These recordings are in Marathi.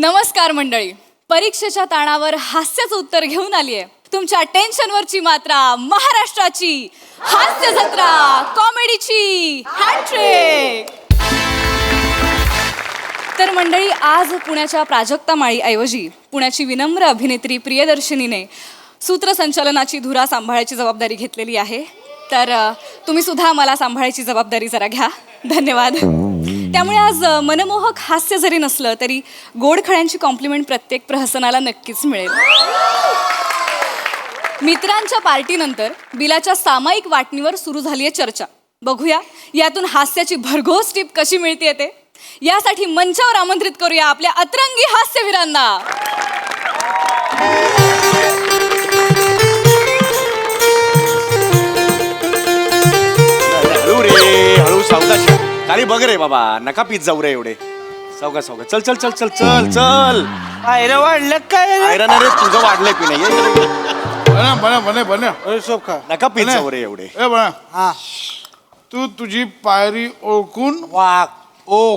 नमस्कार मंडळी. परीक्षेच्या ताणावर हास्याचं उत्तर घेऊन आली आहे तुमच्या टेन्शनवरची मात्रा, महाराष्ट्राची हास्य जत्रा, कॉमेडीची हॅट्रिक. तर मंडळी, आज पुण्याच्या प्राजक्ता माळी ऐवजी पुण्याची विनम्र अभिनेत्री प्रियदर्शिनीने सूत्रसंचालनाची धुरा सांभाळायची जबाबदारी घेतलेली आहे. तर तुम्ही सुद्धा मला सांभाळायची जबाबदारी जरा घ्या. धन्यवाद. त्यामुळे आज मनमोहक हास्य जरी नसलं तरी गोडखळ्यांची कॉम्प्लिमेंट प्रत्येक प्रहसनाला नक्कीच मिळेल. मित्रांच्या पार्टीनंतर बिलाच्या सामायिक वाटणीवर सुरू झाली आहे चर्चा. बघूया यातून हास्याची भरघोस टीप कशी मिळते ते. यासाठी मंचावर आमंत्रित करूया आपल्या अतरंगी हास्यवीरांना. हळू रे, हळू, सावकाश. खाली बघ रे बाबा, नका पीत जाऊ रे एवढे. सावकाश सावकाश. चल चल चल चल चल चल. आयरन वाढलं काय आयरन रे, तुझं वाढलंय की नाही? नका पीत जाऊ रे एवढे. तू तुझी पायरी ओळखून वाघ ओ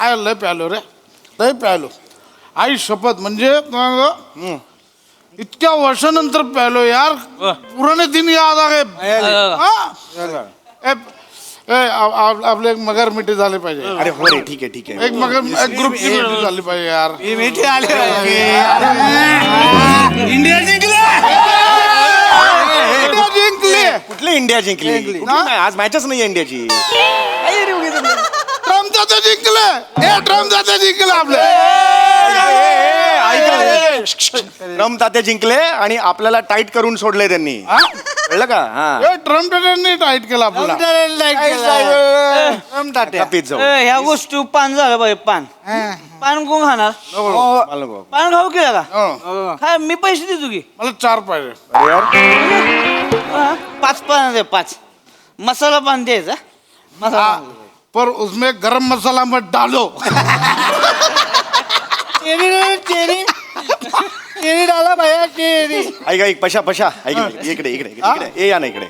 आय लय प्यालो रे, लय प्यालो. आई शपथ, म्हणजे इतक्या वर्षानंतर प्यालो यार. पुराने दिन याद आ गए. आपले एक मगर मिठी झाले पाहिजे. अरे हो रे, ठीक आहे ठीक आहे. एक ग्रुप मिठी झाली पाहिजे यार. मिठी आले इंडिया जिंकले. जिंकली. कुठली इंडिया जिंकली? कुठली नाही, आज मॅचच नाही इंडियाची. ट्रम्प दादा जिंकले. ट्रम्प दादा जिंकले आपले. ट्रम्प तात्या जिंकले आणि आपल्याला टाईट करून सोडले त्यांनी. कळलं का? हा, ट्रम्प दादांनी टाईट केला आपल्याला. पीत जाऊ. ह्या गोष्टी पान झालं पाहिजे. पान पान कोण खाणार? मला नको. पान खाऊ केला का? काय मी पैसे देतो की. मला 4 पाहिजे. अरे यार, 5 पान दे. 5 मसाला पान द्यायचा. मसाला पर उसमें गरम मसाला मत डालो. चेरी डाला भैया, चेरी. ऐक ऐक, पशा पशा ऐक, इकडे इकडे इकडे ये, या ना इकडे.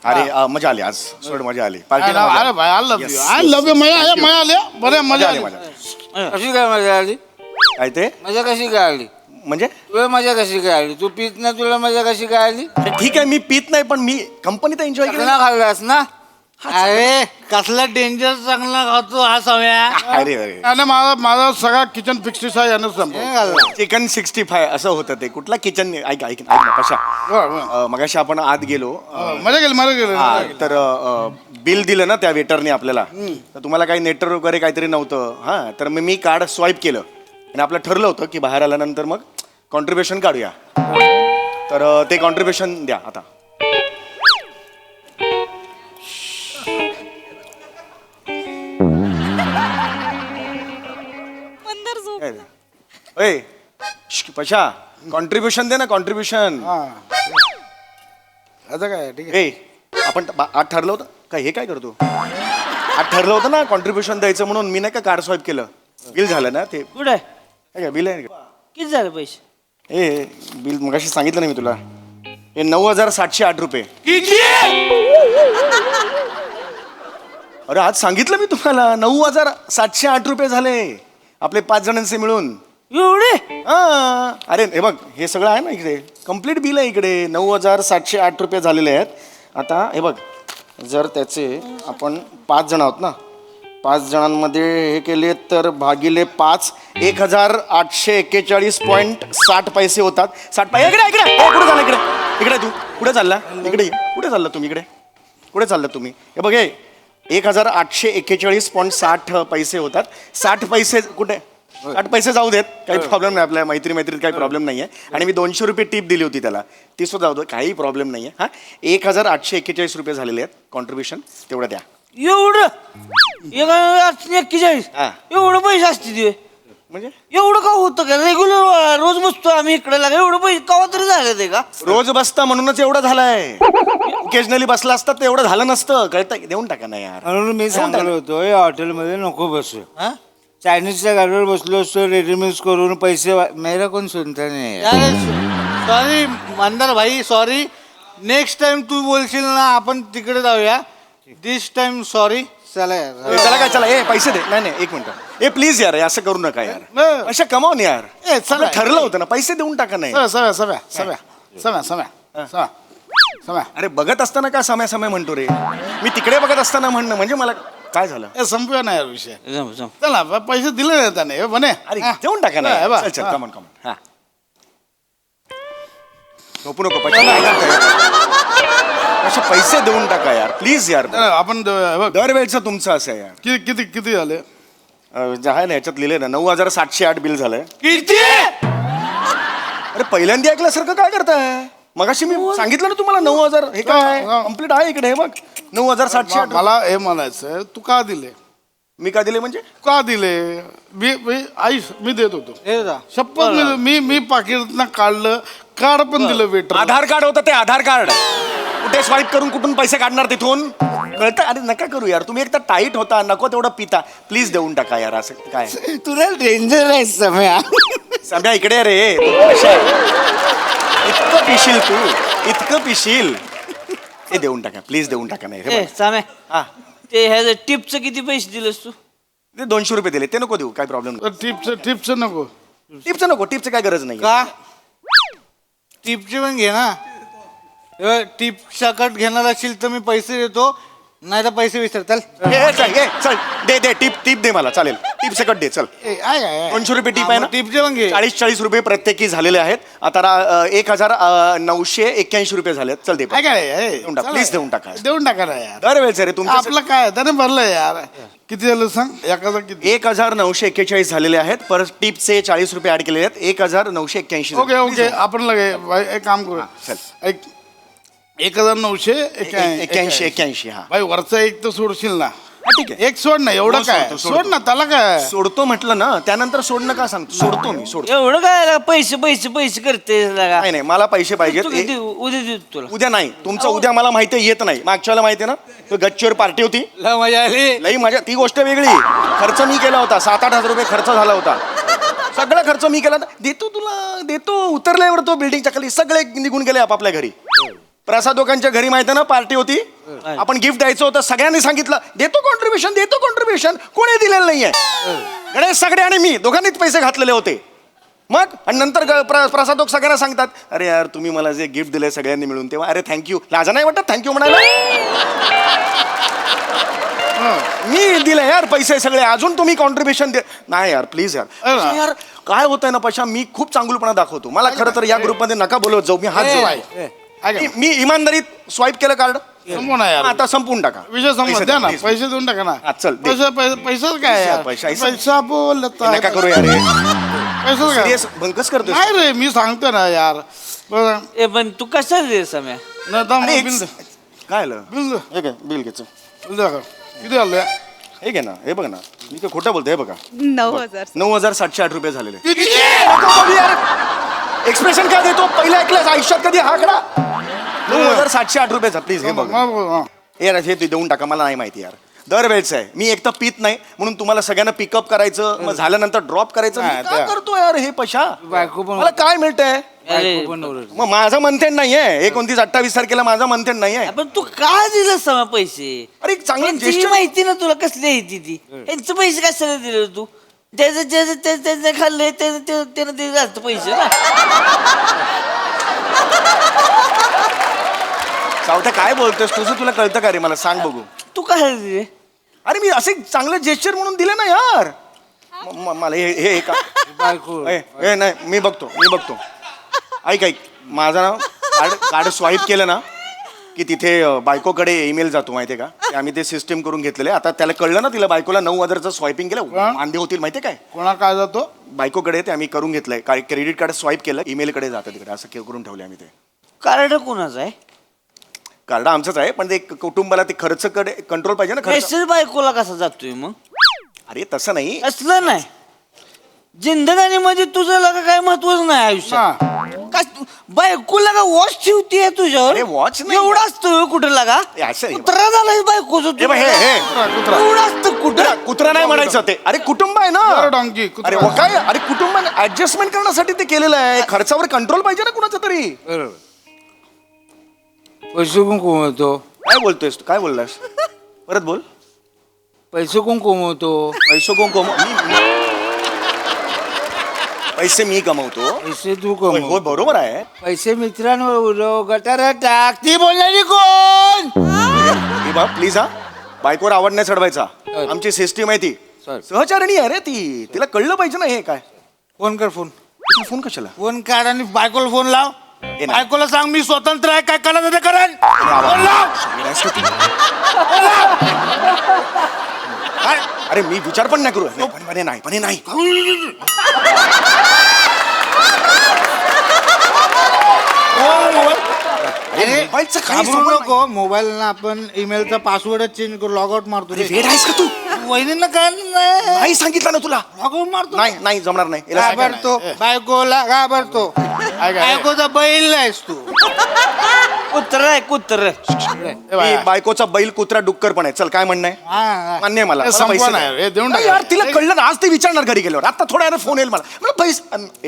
अरे मजा आली आज, सोड मजा आली. पार्टीला अरे भाई, आय लव्ह यू. मजा आली. बरे मजा आली. कशी काय मजा आली? काय ते मजा कशी काय आली? म्हणजे? तुला मजा कशी काय आली? तू पित ना, तुला मजा कशी काय आली? अरे ठीक आहे, मी पीत नाही, पण मी कंपनीत एन्जॉय केलं. खाल्लास ना? अरे कसला डेंजर चांगला खातो हा सवया. अरे अरे, आणि माझा सगळा किचन 65 यानं संपला. चिकन 65 असं होतं ते. कुठला किचन? ऐक ऐक ऐक ना पशा. मगाशी आपण आत गेलो. मजा गेली. हा, तर बिल दिलं ना त्या वेटरने आपल्याला. तर तुम्हाला काही नेटवर्क वगैरे काहीतरी नव्हतं. हा, तर मी कार्ड स्वाईप केलं आणि आपलं ठरलं होतं की बाहेर आल्यानंतर मग कॉन्ट्रीब्युशन काढूया. तर ते कॉन्ट्रीब्युशन द्या आता. मंदर झोप. ए पशा, कॉन्ट्रीब्युशन दे ना, कॉन्ट्रीब्युशन. आता काय ठीक आहे. ए, आपण आज ठरलं होतं काय? हे काय करतो? आज ठरलं होतं ना कॉन्ट्रीब्युशन द्यायचं म्हणून. मी नाही का कार्ड स्वाईप केलं, बिल झालं ना ते. कुठे काय बिल आहे? किती झाले पैसे? ए बिल मगाशी सांगितलं नाही मी तुला. हे 9,708 रुपये. अरे आज सांगितलं मी तुम्हाला, 9,708 रुपये झाले आपले 5 जणांचे मिळून. एवढे? हा, अरे हे बघ, हे सगळं आहे ना इकडे, कम्प्लीट बिल आहे इकडे. 9,708 रुपये झालेले आहेत. आता हे बघ, जर त्याचे आपण 5 जण आहोत ना, 5 जणांमध्ये हे केले तर भागिले 5, 1,841.60 पैसे होतात. 60 पैसे. इकडे इकडे कुठे चालला? इकडे इकडे तू कुठे चालला? इकडे कुठे चालला तुम्ही? इकडे कुठे चालला तुम्ही? हे बघ, हे 1,841.60 पैसे होतात. 60 पैसे कुठे? 60 पैसे जाऊ देत, काही प्रॉब्लेम नाही. आपल्या मैत्रीत काही प्रॉब्लेम नाही आहे. आणि मी 200 रुपये टिप दिली होती त्याला, ती सुद्धा जाऊ दे, काही प्रॉब्लेम नाही आहे. हां, 1,841 रुपये झालेले आहेत कॉन्ट्रीब्युशन, तेवढं द्या. एवढं? 1,841? हा. एवढं पैसे असते? म्हणजे एवढं का होतं का? रेग्युलर रोज बसतो आम्ही इकडे लागा, एवढं पैसे कवा तरी झाले ते का? रोज बसता म्हणूनच एवढं झालंय. ओकेजनली बसला असतात तर एवढं झालं नसतं. कळतं? देऊन टाका ना यार. म्हणून मी सांगलो होतो या हॉटेलमध्ये नको बसू. चायनीजच्या गाडीवर बसलो असतो, रेडीमेड करून पैसे मेरा कोण सुनता नाही. सॉरी मंदार भाई, सॉरी. नेक्स्ट टाइम तू बोलशील ना आपण तिकडे जाऊया. दिस टाइम सॉरी, चला यार. चला काय चला ए पैसे दे. नाही नाही एक मिनिट ए प्लीज यार असं करू नका यार. नाही. पैसे कमावून यार. ए, चला. आपलं ठरलं होतं ना पैसे देऊन टाका नाही. सम्या अरे बघत असताना का समय समय म्हणतो रे. मी तिकडे बघत असताना म्हणणं म्हणजे मला काय झालं. संपूया ना यार विषय. जम जम. चला पैसे दिले नाही त्याने म्हणे. अरे देऊन टाका ना. हा, बा. चल चल हा. कमन कमन. हा झोपू नको पैसे नाही का? असे पैसे देऊन टाका यार प्लीज यार. चला, आपण बघ दरवेळचं तुमचं असं आहे यार. किती किती किती झाले. जे आहे ना याच्यात लिहिले ना 9,708 बिल झालंय. किती. अरे पहिल्यांदा ऐकल्यासारखं काय करताय. मगाशी मी सांगितलं ना तुम्हाला 9,000 हे काय हा. कम्प्लीट आहे इकडे हे बघ 9,708. मला हे म्हणायचं तू का दिले. मी का दिले म्हणजे का दिले. आई मी देत होतो. हे जा. शपथ मी पाकिटातनं काढलं. कार्ड पण दिलं वेटर. आधार कार्ड होतं ते आधार कार्ड. कुठे स्वाईप करून कुठून पैसे काढणार तिथून कळतं. अरे नका करू यार तुम्ही एक तर टाईट होता नको तेवढं पिता प्लीज देऊन टाका यार. असं काय तुला डेंजर आहे सम्या. सध्या इकडे रे कशा आहे? इतकं पिशील तू इतकं पिशील. हे देऊन टाका प्लीज देऊन टाका. नाही रे ए बघ. साम्या हा ते ह्याचं टिपचं किती पैसे दिलेस तू. ते 200 रुपये दिले ते नको देऊ काय प्रॉब्लेम नाही. टिप्स नको. टिपचं नको टिपचं काय गरज नाही. का टिपची पण घे ना. टिप सकट घेणार असेल तर मी पैसे देतो नाही तर पैसे विसर. चल चल दे दे टिप टिप दे मला चालेल. टिप सकट दे चल. 200 रुपये टिप आहे ना. टिपचे पण घे. 40 रुपये प्रत्येकी झालेले आहेत. आता 1,981 रुपये झालेत. चल दे देऊन टाक प्लीज देऊन टाका. देऊन टाका ना यार. दरवेळेस रे तुमचं आपलं काय त्याने भरलं यार. किती झालं सांग. एखादा किती. 1,941 झालेले आहेत. परत टिपचे 40 रुपये ऍड केलेले आहेत. 1,981. ओके ओके आपण लगे एक काम करू. चल. 1,981. हा भाई वरचा एक तर सोडशील ना. हा, ठीक आहे एक सोड ना एवढं हो, काय. सोडतो, सोडतो. सोड ना त्याला काय. सोडतो म्हटलं ना त्यानंतर सोडणं का सांगतो. सोडतो मी सोडतो. एवढं काय लागा, पैसे पैसे पैसे करते लागा. नाही नाही मला पैसे पाहिजेत. तू किती उद्या देतो तुला. उद्या नाही तुमचं उद्या मला माहिती आहे येत नाही. मागच्याला माहिती आहे ना तो गच्चीवर पार्टी होती. मजा आली. लई माझ्या ती गोष्ट वेगळी. खर्च मी केला होता 7-8 हजार रुपये खर्च झाला होता. सगळा खर्च मी केला होता. देतो तुला देतो. उतरल्यावर तो बिल्डिंगच्या खाली सगळे निघून गेले आपापल्या घरी. प्रसाद दोकांच्या घरी माहिती ना पार्टी होती. आपण गिफ्ट द्यायचं होतं सगळ्यांनी सांगितलं देतो कॉन्ट्रीब्युशन कोणी दिलेलं नाहीये. गणेश सगळे आणि मी दोघांनीच पैसे घातलेले होते. मग आणि नंतर प्रसादोक सगळ्यांना सांगतात अरे यार तुम्ही मला जे गिफ्ट दिले सगळ्यांनी मिळून तेव्हा अरे थँक्यू. लाजा नाही वाटत थँक्यू म्हणायला. मी दिले यार पैसे सगळे अजून तुम्ही कॉन्ट्रीब्युशन दे. नाही यार प्लीज यार. यार काय होतंय ना पशा मी खूप चांगुलपणा दाखवतो. मला खरं तर या ग्रुपमध्ये नका बोलवत जाऊ. मी हात जोडतो. मी इमानदारीत स्वाईप केलं कार्ड. संपवून यार. आता संपून टाका विषय संपत द्या ना. पैसे देऊन टाका ना. हा, चल, दे. पैसा काय यार. पैसा बोलत आहे. नका करू यार. पैसा काय. सिरियस भंकस करतो. नाही रे मी सांगतो ना यार. बरं. ए पण तू कशाला दे साम्या. नाही तर मग बिल दे. काय आलं बिल दे. हे काय बिल घ्यायचं. बिल दे का. किती आलं. हे घे ना हे बघ ना मी काय खोटं बोलतो. हे बघा 9,000. 9,708 रुपये झालेले. एक्सप्रेशन काय देतो पहिला ऐकलं आयुष्यात कधी हा आकडा. 9,708 रुपयाचा प्लीज हे बघ. यार हे देऊन टाका मला नाही माहिती यार. दरवेळेच आहे मी एक तर पित नाही म्हणून तुम्हाला सगळ्यांना पिकअप करायचं मग झाल्यानंतर ड्रॉप करायचं. मी काय करतो यार हे पैसा. बायको पण मला काय मिळतंय. बायको पण ओरडते. मग माझा मंथेंड नाहीये. 29-28 तारखेला माझा मंथेंड नाहीये. पण तू का दिलं साम्या पैसे. अरे एक चांगलं त्यांची gesture- माहिती ना तुला कसली आहे ती. त्यांचे पैसे कशाला दिले तू. त्याचं खाल्लंय त्यानं ते जास्त पैसे ना. सावत्या काय बोलतोस तुझं तुला कळतं का रे मला सांग बघू. तू काय दिले. अरे मी असे चांगलं जेस्चर म्हणून दिलं ना यार. मला हे का बायको हे नाही मी बघतो ऐक माझं नाव कार्ड स्वाईप केलं ना की तिथे बायकोकडे ईमेल जातो माहितीये का. ते आम्ही ते सिस्टीम करून घेतलेले. आता त्याला कळलं ना तिला बायकोला 9,000चं स्वाईपिंग केलं वांदे होतील माहितीये काय. कोणा काय जातो. बायकोकडे ते आम्ही करून घेतलंय. क्रेडिट कार्ड स्वाईप केलं ईमेलकडे जातं तिकडे असं करून ठेवले आम्ही ते. कार्ड कोणाचं आहे. कार्ड आमचंच आहे पण ते कुटुंबाला ते खर्च कडे कंट्रोल पाहिजे ना खर्च. मेसेज बायकोला कसा जातोय मग. अरे तसं नाही. असलं नाही. जिंदगानीमध्ये तुझं लगा काय महत्वच नाही आयुष्यात. काय बायकोला का वॉच ठेवतीये तुझ्यावर. अरे watch नाही. एवढं असतं कुठं लागा. हे असं आहे. कुत्रा झालाय बायकोचं हे बघ, हे एवढं असतं कुठं. कुत्रा नाही म्हणायचं ते. अरे कुटुंब आहे ना. डॉंकी अरे वो काय अरे कुटुंब ऍडजस्टमेंट करण्यासाठी ते केलेलं आहे. खर्चावर कंट्रोल पाहिजे ना कुणाचा तरी. बरोबर. पैसे पण कमवतो. काय बोलतोयस तू काय बोललास परत बोल. पैसे कोण कमवतो? पैसे कोण पैसे मी कमवतो. पैसे तू होय कमव. होय, बरोबर आहे. पैसे मित्रांवर उडव, गटारात टाक. ती बोलणारी कोण? हे बा प्लीज हा, बायकोवर आवड नाही चढवायचा. आमची सिस्टीम आहे ती. Sorry. सहचारणी आहे रे ती, तिला कळलं पाहिजे ना हे काय. फोन कर फोन. फोन कशाला? फोन काढ आणि बायकोला फोन लाव. नाही. बायकोला सांग मी स्वतंत्र आहे, काय करायचं ते करेन. फोन लाव. अरे मी विचार पण नाही करू. नाही पण हे नाही. अरे मोबाईलचं काही घाबरू समज नको. मोबाईल ना आपण ईमेलचा पासवर्डच चेंज करू, लॉग आउट मारतो. नाही. वेड आहेस का तू? वहिनींना काय नाही नाही सांगितलं ना तुला. लॉग आउट मारतो. नाही जमणार नाही. याला सांगा. घाबरतो, बायकोला घाबरतो. बायकोचा बैल नाहीस तू. कुत्र आहे कुत्र. मी बायकोचा बैल कुत्रा डुक्कर पण आहे. चल काय म्हणणं आहे? हा. मान्य आहे मला. मला संपवा पैसे नाही, द्या. हे देऊन नाही टाका. यार तिला कळलं ना, आज ते विचारणार घरी गेल्यावर. आता थोड्या वेळाने फोन येईल मला पैसे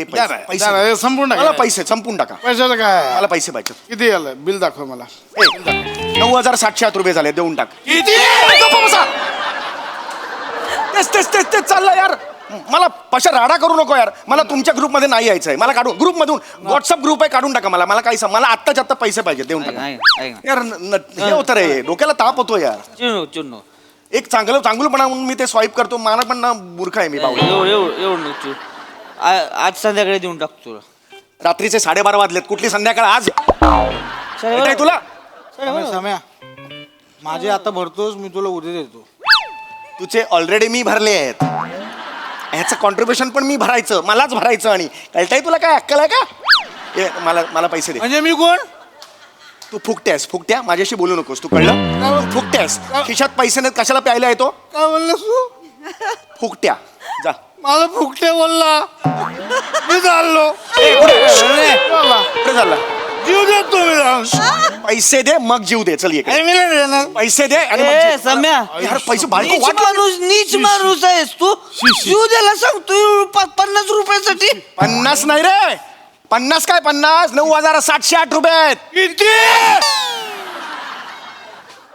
द्या ना, पैसे द्या ना, हे संपून टाका. मला पैसे संपून टाका. पैशाचं काय? मला पैसे पाहिजे. किती आलं बिल दाखव मला. 9,708 रुपये झाले, देऊन टाक. किती? गप्प बसा. तेच चाललं यार. मला पशा राडा करू नको यार. मला तुमच्या ग्रुपमध्ये नाही यायचंय. मला काढून ग्रुपमधून व्हॉट्सअप ग्रुप आहे, काढून टाका. मला काही मला आत्ताच्या आत्ता पैसे पाहिजे, देऊन टाका. यार हे होतं रे, डोक्याला ताप होतो यार. चुनो एक चांगलंपणा म्हणून मी ते स्वाईप करतो. मला पण ना मूर्ख आहे मी बावळा. एवढं आज संध्याकाळी देऊन टाकतो तुला. रात्रीचे 12:30 वाजलेत. कुठली संध्याकाळ आज? येतंय तुला? सम्या, माझे आता भरतोस, मी तुला उद्या देतो. तुझे ऑलरेडी मी भरले आहेत. ह्याचं कॉन्ट्रीब्युशन पण मी भरायचं, मलाच भरायचं. आणि कळतंय तुला काय अक्कल आहे का? मला पैसे दे. म्हणजे मी कोण? तू फुकट्या माझ्याशी बोलू नकोस. तू कळलं? तू फुकट्यास. खिशात पैसे नाहीत, कशाला प्यायला येतो? काय बोललास तू? फुकट्या जा. मला फुकटे बोलला. मी चाललो. कुठे झाला? जीव देतो मी जाऊन. पैसे दे मग जीव दे. चल ये अरे मी नाही देणार. पैसे दे आणि मग जीव. सम्या यार पैसे बायको नीच वाट माणूस नीच माणूस आहेस तू. जीव द्यायला सांगतो 50 रुपयासाठी. 50 नाही रे. 50 काय 50? 9,708 रुपये आहेत. किती?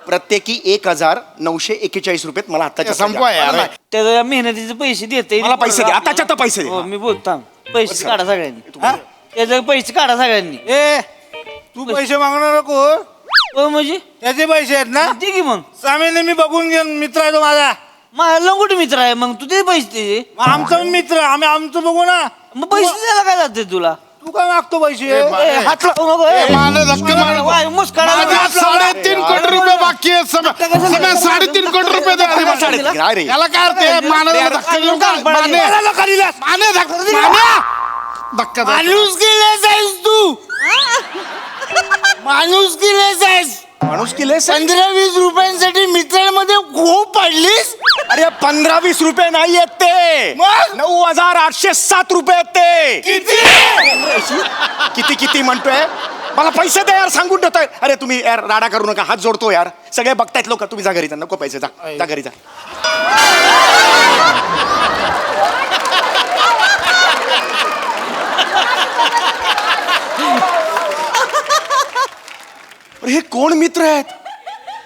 प्रत्येकी 1,941 रुपयेत मला आत्ताच्या संपवा यार. त्याच्या मेहनतीचे पैसे देते. मला पैसे दे, आताच्या आता पैसे दे. हो मी बोलतो. पैसे काढा सगळ्यांनी. हा? त्याचे पैसे काढा सगळ्यांनी. ए, तू पैसे मागणार नको. हो म्हणजे त्याचे पैसे आहेत ना? दे की मग. सामीने मी बघून घेऊन, मित्र आहे तो माझा. माझा लंगोट मित्र आहे, मग तू ते पैसे दे. मग आमचा मित्र, आम्ही आमचं बघू ना. मग पैसे द्यायला काय जाते तुला? तू काय मागतो पैसे? ए, हात लावू नको. ए. माने धक्के मार. वाय, मुस्कारा. माझ्या 3.5 कोटी रुपये बाकी आहेत. सगळ्या 3.5 कोटी रुपये द्या आधी मला. साडेतीन. काय रे? याला काय अर्थ आहे? मानेला धक्का देऊन का? माने धक्का द्या. माणूस गेलेस आहेस तू. माणूस गेलेस आहेस. माणूस केले 15-20 रुपयांसाठी मित्रांमध्ये खूप पडलीस. अरे 15-20 रुपये नाही आहेत ते. मग? 9,807 रुपये आहेत ते. किती म्हणतोय? मला पैसे द्या यार, सांगून ठेवतोय. अरे तुम्ही यार राडा करू नका, हात जोडतो यार. सगळे बघतायत लोक. तुम्ही जा घरी जा. नको पैसे. जा घरी जा. अरे हे कोण मित्र आहेत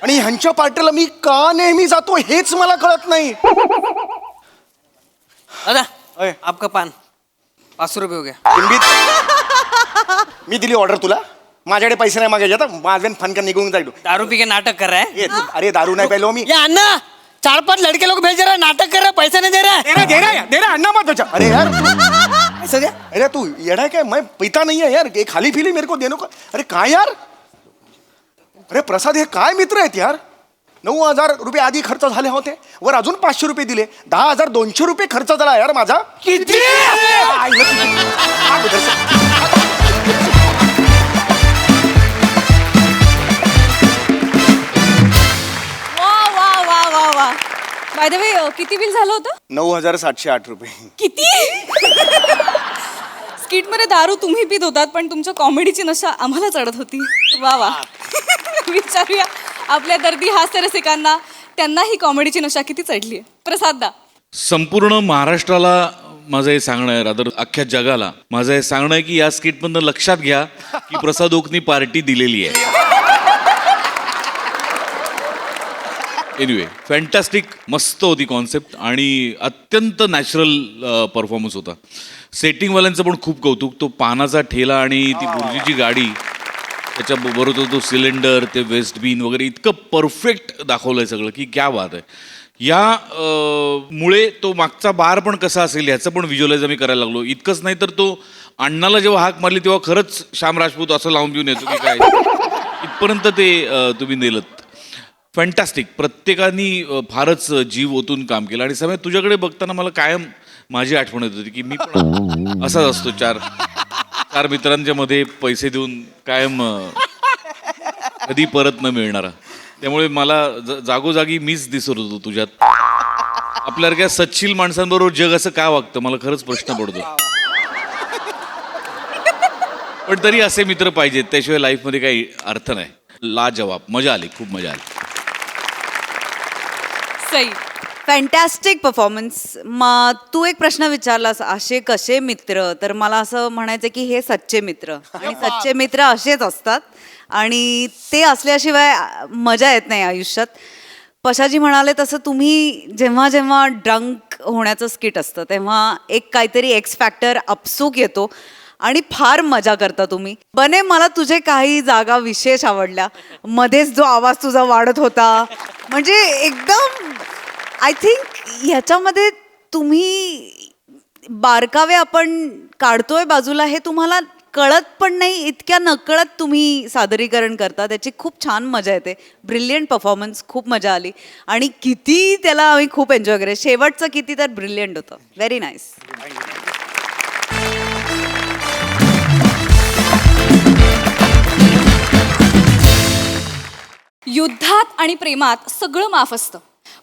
आणि ह्यांच्या पार्टीला मी का नेहमी जातो हेच मला कळत नाही. दादा अय. आपका पान 500 रुपये हो गया. हिंदीत मी दिली ऑर्डर तुला. माझ्याकडे पैसे नाही मागायचे. आता माझ्या फनका निघून जाईल. दारू पी के नाटक कर रहा है. अरे दारू नाही प्यायलो मी. ये अन्ना 4-5 लड़के लोग भेज रहा है, नाटक कर रहा है, पैसा नहीं दे रहा है. दे रहा अन्ना मत बचा. अरे यार पैसा दिया. अरे तू येडा है क्या? मैं पीता नहीं है यार. एक खाली फिली मेरे को देनो का. अरे काय यार. अरे प्रसाद हे काय मित्र आहेत यार. 9,000 रुपये आधी खर्च झाले होते, वर अजून 500 रुपये दिले. 10,200 रुपये खर्च झाला यार माझा. किती? वा. बाय द वे किती बिल झालं होतं? 9,708 रुपये. किती? स्किटमध्ये दारू तुम्ही पित होतात, पण तुमच्या कॉमेडीची नशा आम्हाला चढत होती. वा. विचारूया आपल्या दर्दी हास्य रसिकांना, त्यांना ही कॉमेडीची नशा किती चढली आहे. प्रसाद दा. संपूर्ण महाराष्ट्राला माझं हे सांगणं आहे, रादर अख्ख्या जगाला माझं हे सांगणं आहे की या स्किटमधनं लक्षात घ्या की प्रसाद ओकनी पार्टी दिलेली आहे. एनिवे फॅन्टॅस्टिक, मस्त होती कॉन्सेप्ट आणि अत्यंत नॅचरल परफॉर्मन्स होता. सेटिंगवाल्यांचं पण खूप कौतुक. तो पानाचा ठेला आणि ती बुर्जीची गाडी, त्याच्याबरोबर तो सिलेंडर, ते वेस्ट बीन वगैरे इतकं परफेक्ट दाखवलं आहे सगळं की क्या बात आहे. या मुळे तो मागचा बार पण कसा असेल ह्याचं पण व्हिज्युअलाइज आम्ही करायला लागलो. इतकंच नाही तर तो अण्णाला जेव्हा हाक मारली तेव्हा खरंच श्याम राजपूत असं लावून घेऊन येतो की काय, इथपर्यंत ते तुम्ही नेलत. फॅन्टॅस्टिक. प्रत्येकाने फारच जीव ओतून काम केलं. आणि समय तुझ्याकडे बघताना मला कायम माझी आठवण येत होती की मी पण असाच असतो, चार मित्रांच्या मध्ये पैसे देऊन कायम कधी परत न मिळणारा. त्यामुळे मला जागोजागी मीच दिसत होतो तुझ्यात. आपल्यासारख्या सच्शील माणसांबरोबर जग असं का वागतं मला खरंच प्रश्न पडतो. पण तरी असे मित्र पाहिजेत, त्याशिवाय लाईफमध्ये काही अर्थ नाही. लाजवाब, मजा आली, खूप मजा आली. Sai, fantastic performance. मग तू एक प्रश्न विचारलास असे कसे मित्र, तर मला असं म्हणायचं की हे सच्चे मित्र, आणि सच्चे मित्र असेच असतात आणि ते असल्याशिवाय मजा येत नाही आयुष्यात. पशाजी म्हणाले तसं तुम्ही जेव्हा जेव्हा ड्रंक होण्याचं स्किट असतं तेव्हा एक काहीतरी एक्स फॅक्टर अपसूक येतो आणि फार मजा करता तुम्ही. बने, मला तुझे काही जागा विशेष आवडल्या. मध्येच जो आवाज तुझा वाढत होता, म्हणजे एकदम आय थिंक ह्याच्यामध्ये तुम्ही बारकावे आपण काढतोय बाजूला हे तुम्हाला कळत पण नाही, इतक्या नकळत तुम्ही सादरीकरण करता. त्याची खूप छान मजा येते. ब्रिलियंट परफॉर्मन्स, खूप मजा आली आणि किती त्याला आम्ही खूप एन्जॉय केलं. शेवटचं किती तर ब्रिलियंट होतं. Very nice. युद्धात आणि प्रेमात सगळं माफ असतं,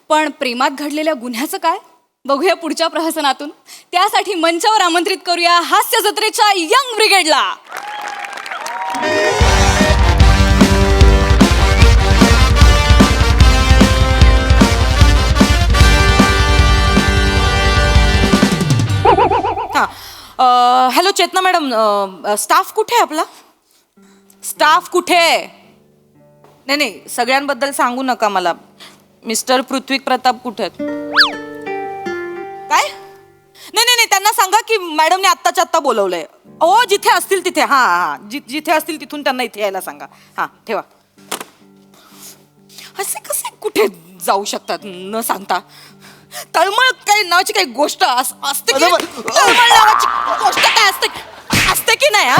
पण प्रेमात घडलेल्या गुन्ह्याचं काय बघूया पुढच्या प्रहसनातून. त्यासाठी मंचावर आमंत्रित करूया हास्य जत्रेच्या यंग ब्रिगेडला. हॅलो चेतना मॅडम, स्टाफ कुठे आहे आपला? स्टाफ कुठे आहे? नाही नाही, सगळ्यांबद्दल सांगू नका मला. मिस्टर पृथ्वी प्रताप कुठे आहेत? काय? नाही नाही नाही, त्यांना सांगा की मॅडमने आत्ताच्या आत्ता बोलवलंय. हो, जिथे असतील तिथे. हां हां, जिथे असतील तिथून त्यांना इथे यायला सांगा. हां, ठेवा. असे कसे कुठे जाऊ शकतात न सांगता? तळमळ काही नावाची काही गोष्ट असते की? तळमळ नावाची गोष्ट काय असते की नाही?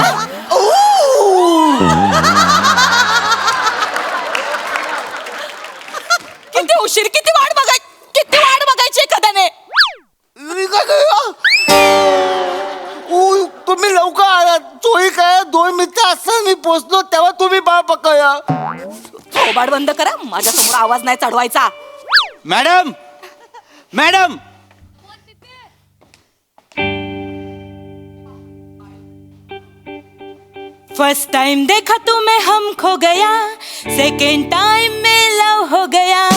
किती उशीर, किती वाट बघायची एखाद्याने. तुम्ही लवकर आलात. चोळी काय 2 मिनिटं असं मी पोचलो तेव्हा तुम्ही बाळ पकया. थोबाड बंद करा, माझ्यासमोर आवाज नाही चढवायचा. मॅडम, मॅडम, फर्स्ट टाइम देखा तुम्हें हम खो गया, सेकेंड टाइम में लव हो गया.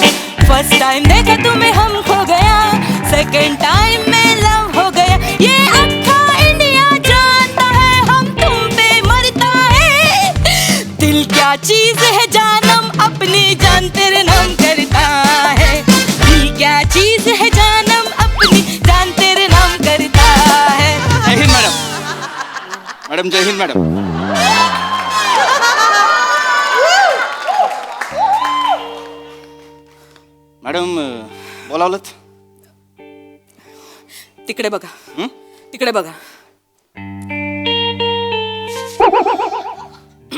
फर्स्ट टाइम देखा तुम्हें हम खो गया, सेकेंड टाइम में लव हो गया. ये अक्खा इंडिया जानता है, हम तुम पे मरता है. दिल क्या चीज है जानम, अपनी जान तेरे नाम करता है. दिल क्या चीज है जानम, अपनी जान तेरे नाम करता है. जय हिंद मॅडम. मॅडम जय हिंद मॅडम. मॅडम बोलावलं? तिकडे बघा. तिकडे बघा.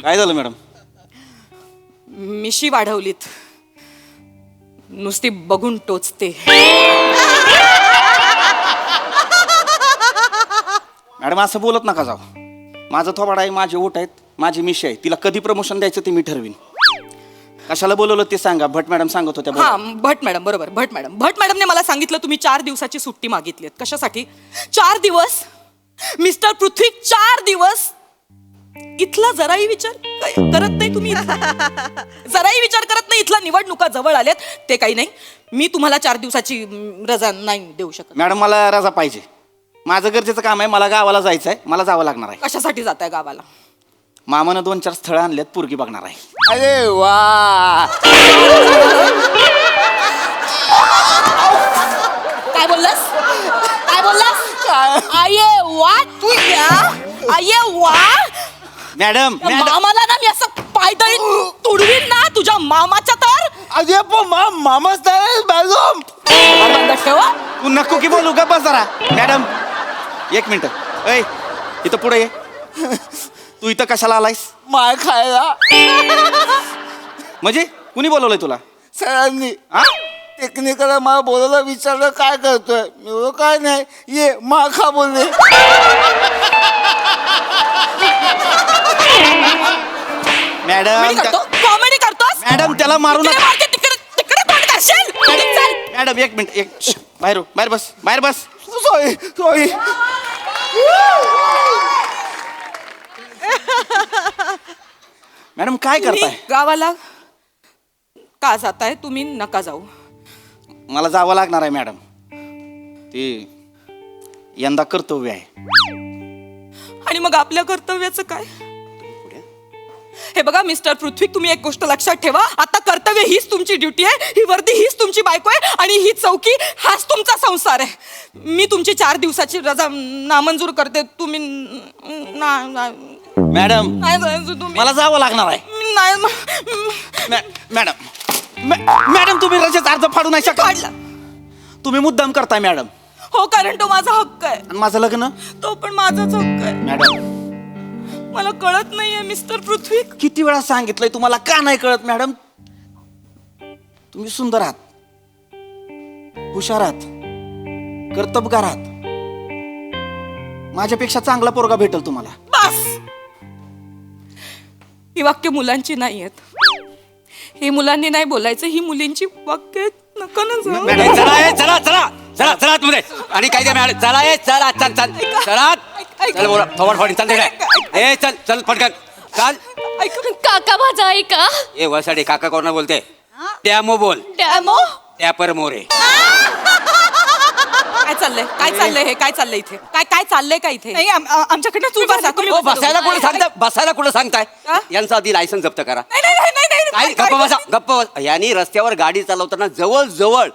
काय झालं मॅडम? मिशी वाढवलीत. नुसती बघून टोचते. मॅडम असं बोलत नका जाऊ. माझं थोबाड आहे, माझे ओठ आहेत, माझी मिशी आहे. तिला कधी प्रमोशन द्यायचं ते मी ठरवीन. कशाला बोलवलं ते सांगा. भट मॅडम सांगत होत्या. हा, भट मॅडम, बरोबर. भट मॅडमने मला सांगितलं तुम्ही 4 दिवसाची सुट्टी मागितली. कशासाठी 4 दिवस? मिस्टर पृथ्वी 4 दिवस इथला जराही विचार करत नाही तुम्ही. जराही विचार करत नाही. इथला निवडणुका जवळ आल्यात, ते काही नाही. मी तुम्हाला 4 दिवसाची रजा नाही देऊ शकत. मॅडम मला रजा पाहिजे. माझं गरजेचं काम आहे. मला गावाला जायचं आहे. मला जावं लागणार आहे. कशासाठी जाताय गावाला? मामानं 2-4 स्थळं आणल्यात, पोरगी बघणार आहे. अरे वा. मॅडम मामाला ना मी असं पायदळी तुडवीन ना तुझ्या मामाच्या तर अरे पण मामाच नाही मॅडम. बंद ठेव हं. तू नको की बोलू का बस जरा. मॅडम एक मिनिट. ऐ इथं पुढे ये. तू इथं कशाला आलायस? माय खायला म्हणजे कुणी बोलवलंय तुला? सरांनी हा? टेक्निकल मला बोलायला विचारलं काय करतोय. मी बोललो काय नाही ये मा खा बोलले. मॅडम कॉमेडी करतोस मॅडम त्याला मारू तिकडे नका. मारते, तिकडे कोण करशील चल. मॅडम एक मिनिट एक बाहेर हो, बाहेर बस बाहेर बस. Sorry sorry. मॅडम काय तुम्ही करताय? गावाला का जाताय तुम्ही नका जाऊ मला जावं लागणार आहे मॅडम. ते यंदा कर्तव्य आहे. आणि मग आपल्या कर्तव्याचं काय हे बघा मिस्टर पृथ्वी तुम्ही एक गोष्ट लक्षात ठेवा आता कर्तव्य हीच तुमची ड्युटी आहे ही वर्दी हीच तुमची बायको आहे आणि ही चौकी हाच तुमचा संसार आहे मी तुमची 4 दिवसाची रजा नामंजूर करते तुम्ही मॅडम नाही जायचं तुम्ही मला जावं लागणार आहे. नाही मॅडम तुम्ही रजेचा अर्ज फाडू नाही शकत. काढला तुम्ही मुद्दाम करताय मॅडम. हो कारण तो माझा हक्क आहे आणि माझं लग्न तो पण माझाच हक्क आहे मॅडम मला कळत नाहीये मिस्टर पृथ्वी किती वेळा सांगितलंय तुम्हाला का नाही कळत मॅडम? तुम्ही सुंदर आहात हुशार आहात कर्तबगार आहात माझ्यापेक्षा चांगला पोरगा भेटेल तुम्हाला. बस ही वाक्य मुलांची नाही आहेत हे मुलांनी नाही बोलायचं ही मुलींची वाक्य आहेत. नका ना जाऊ. मॅडम, चला ए, चला चला चला चला तुम्ही आणि काय द्या मॅडम चला ए चला चल चल चला चल बोला थोडं फोडी चल तिकडे ए चल चल पटकन चाल. काका माझा ऐका ए वसाडे काका कोण बोलते टॅमो बोल डॅमो टॅपर मोरे. काय चाललंय हे काय चाललंय इथे काय चाललंय का इथे नाही आमच्याकडनं चूक बसा तुम्ही हो बसा. बसायला कोणी सांगता बसायला कुठं सांगताय हा? यांचा आधी लायसन्स जप्त करा. नाही, नाही, नाही, नाही, काय नाही, गप्प काय- बसा गप्प बसा. यांनी रस्त्यावर गाडी चालवताना जवळ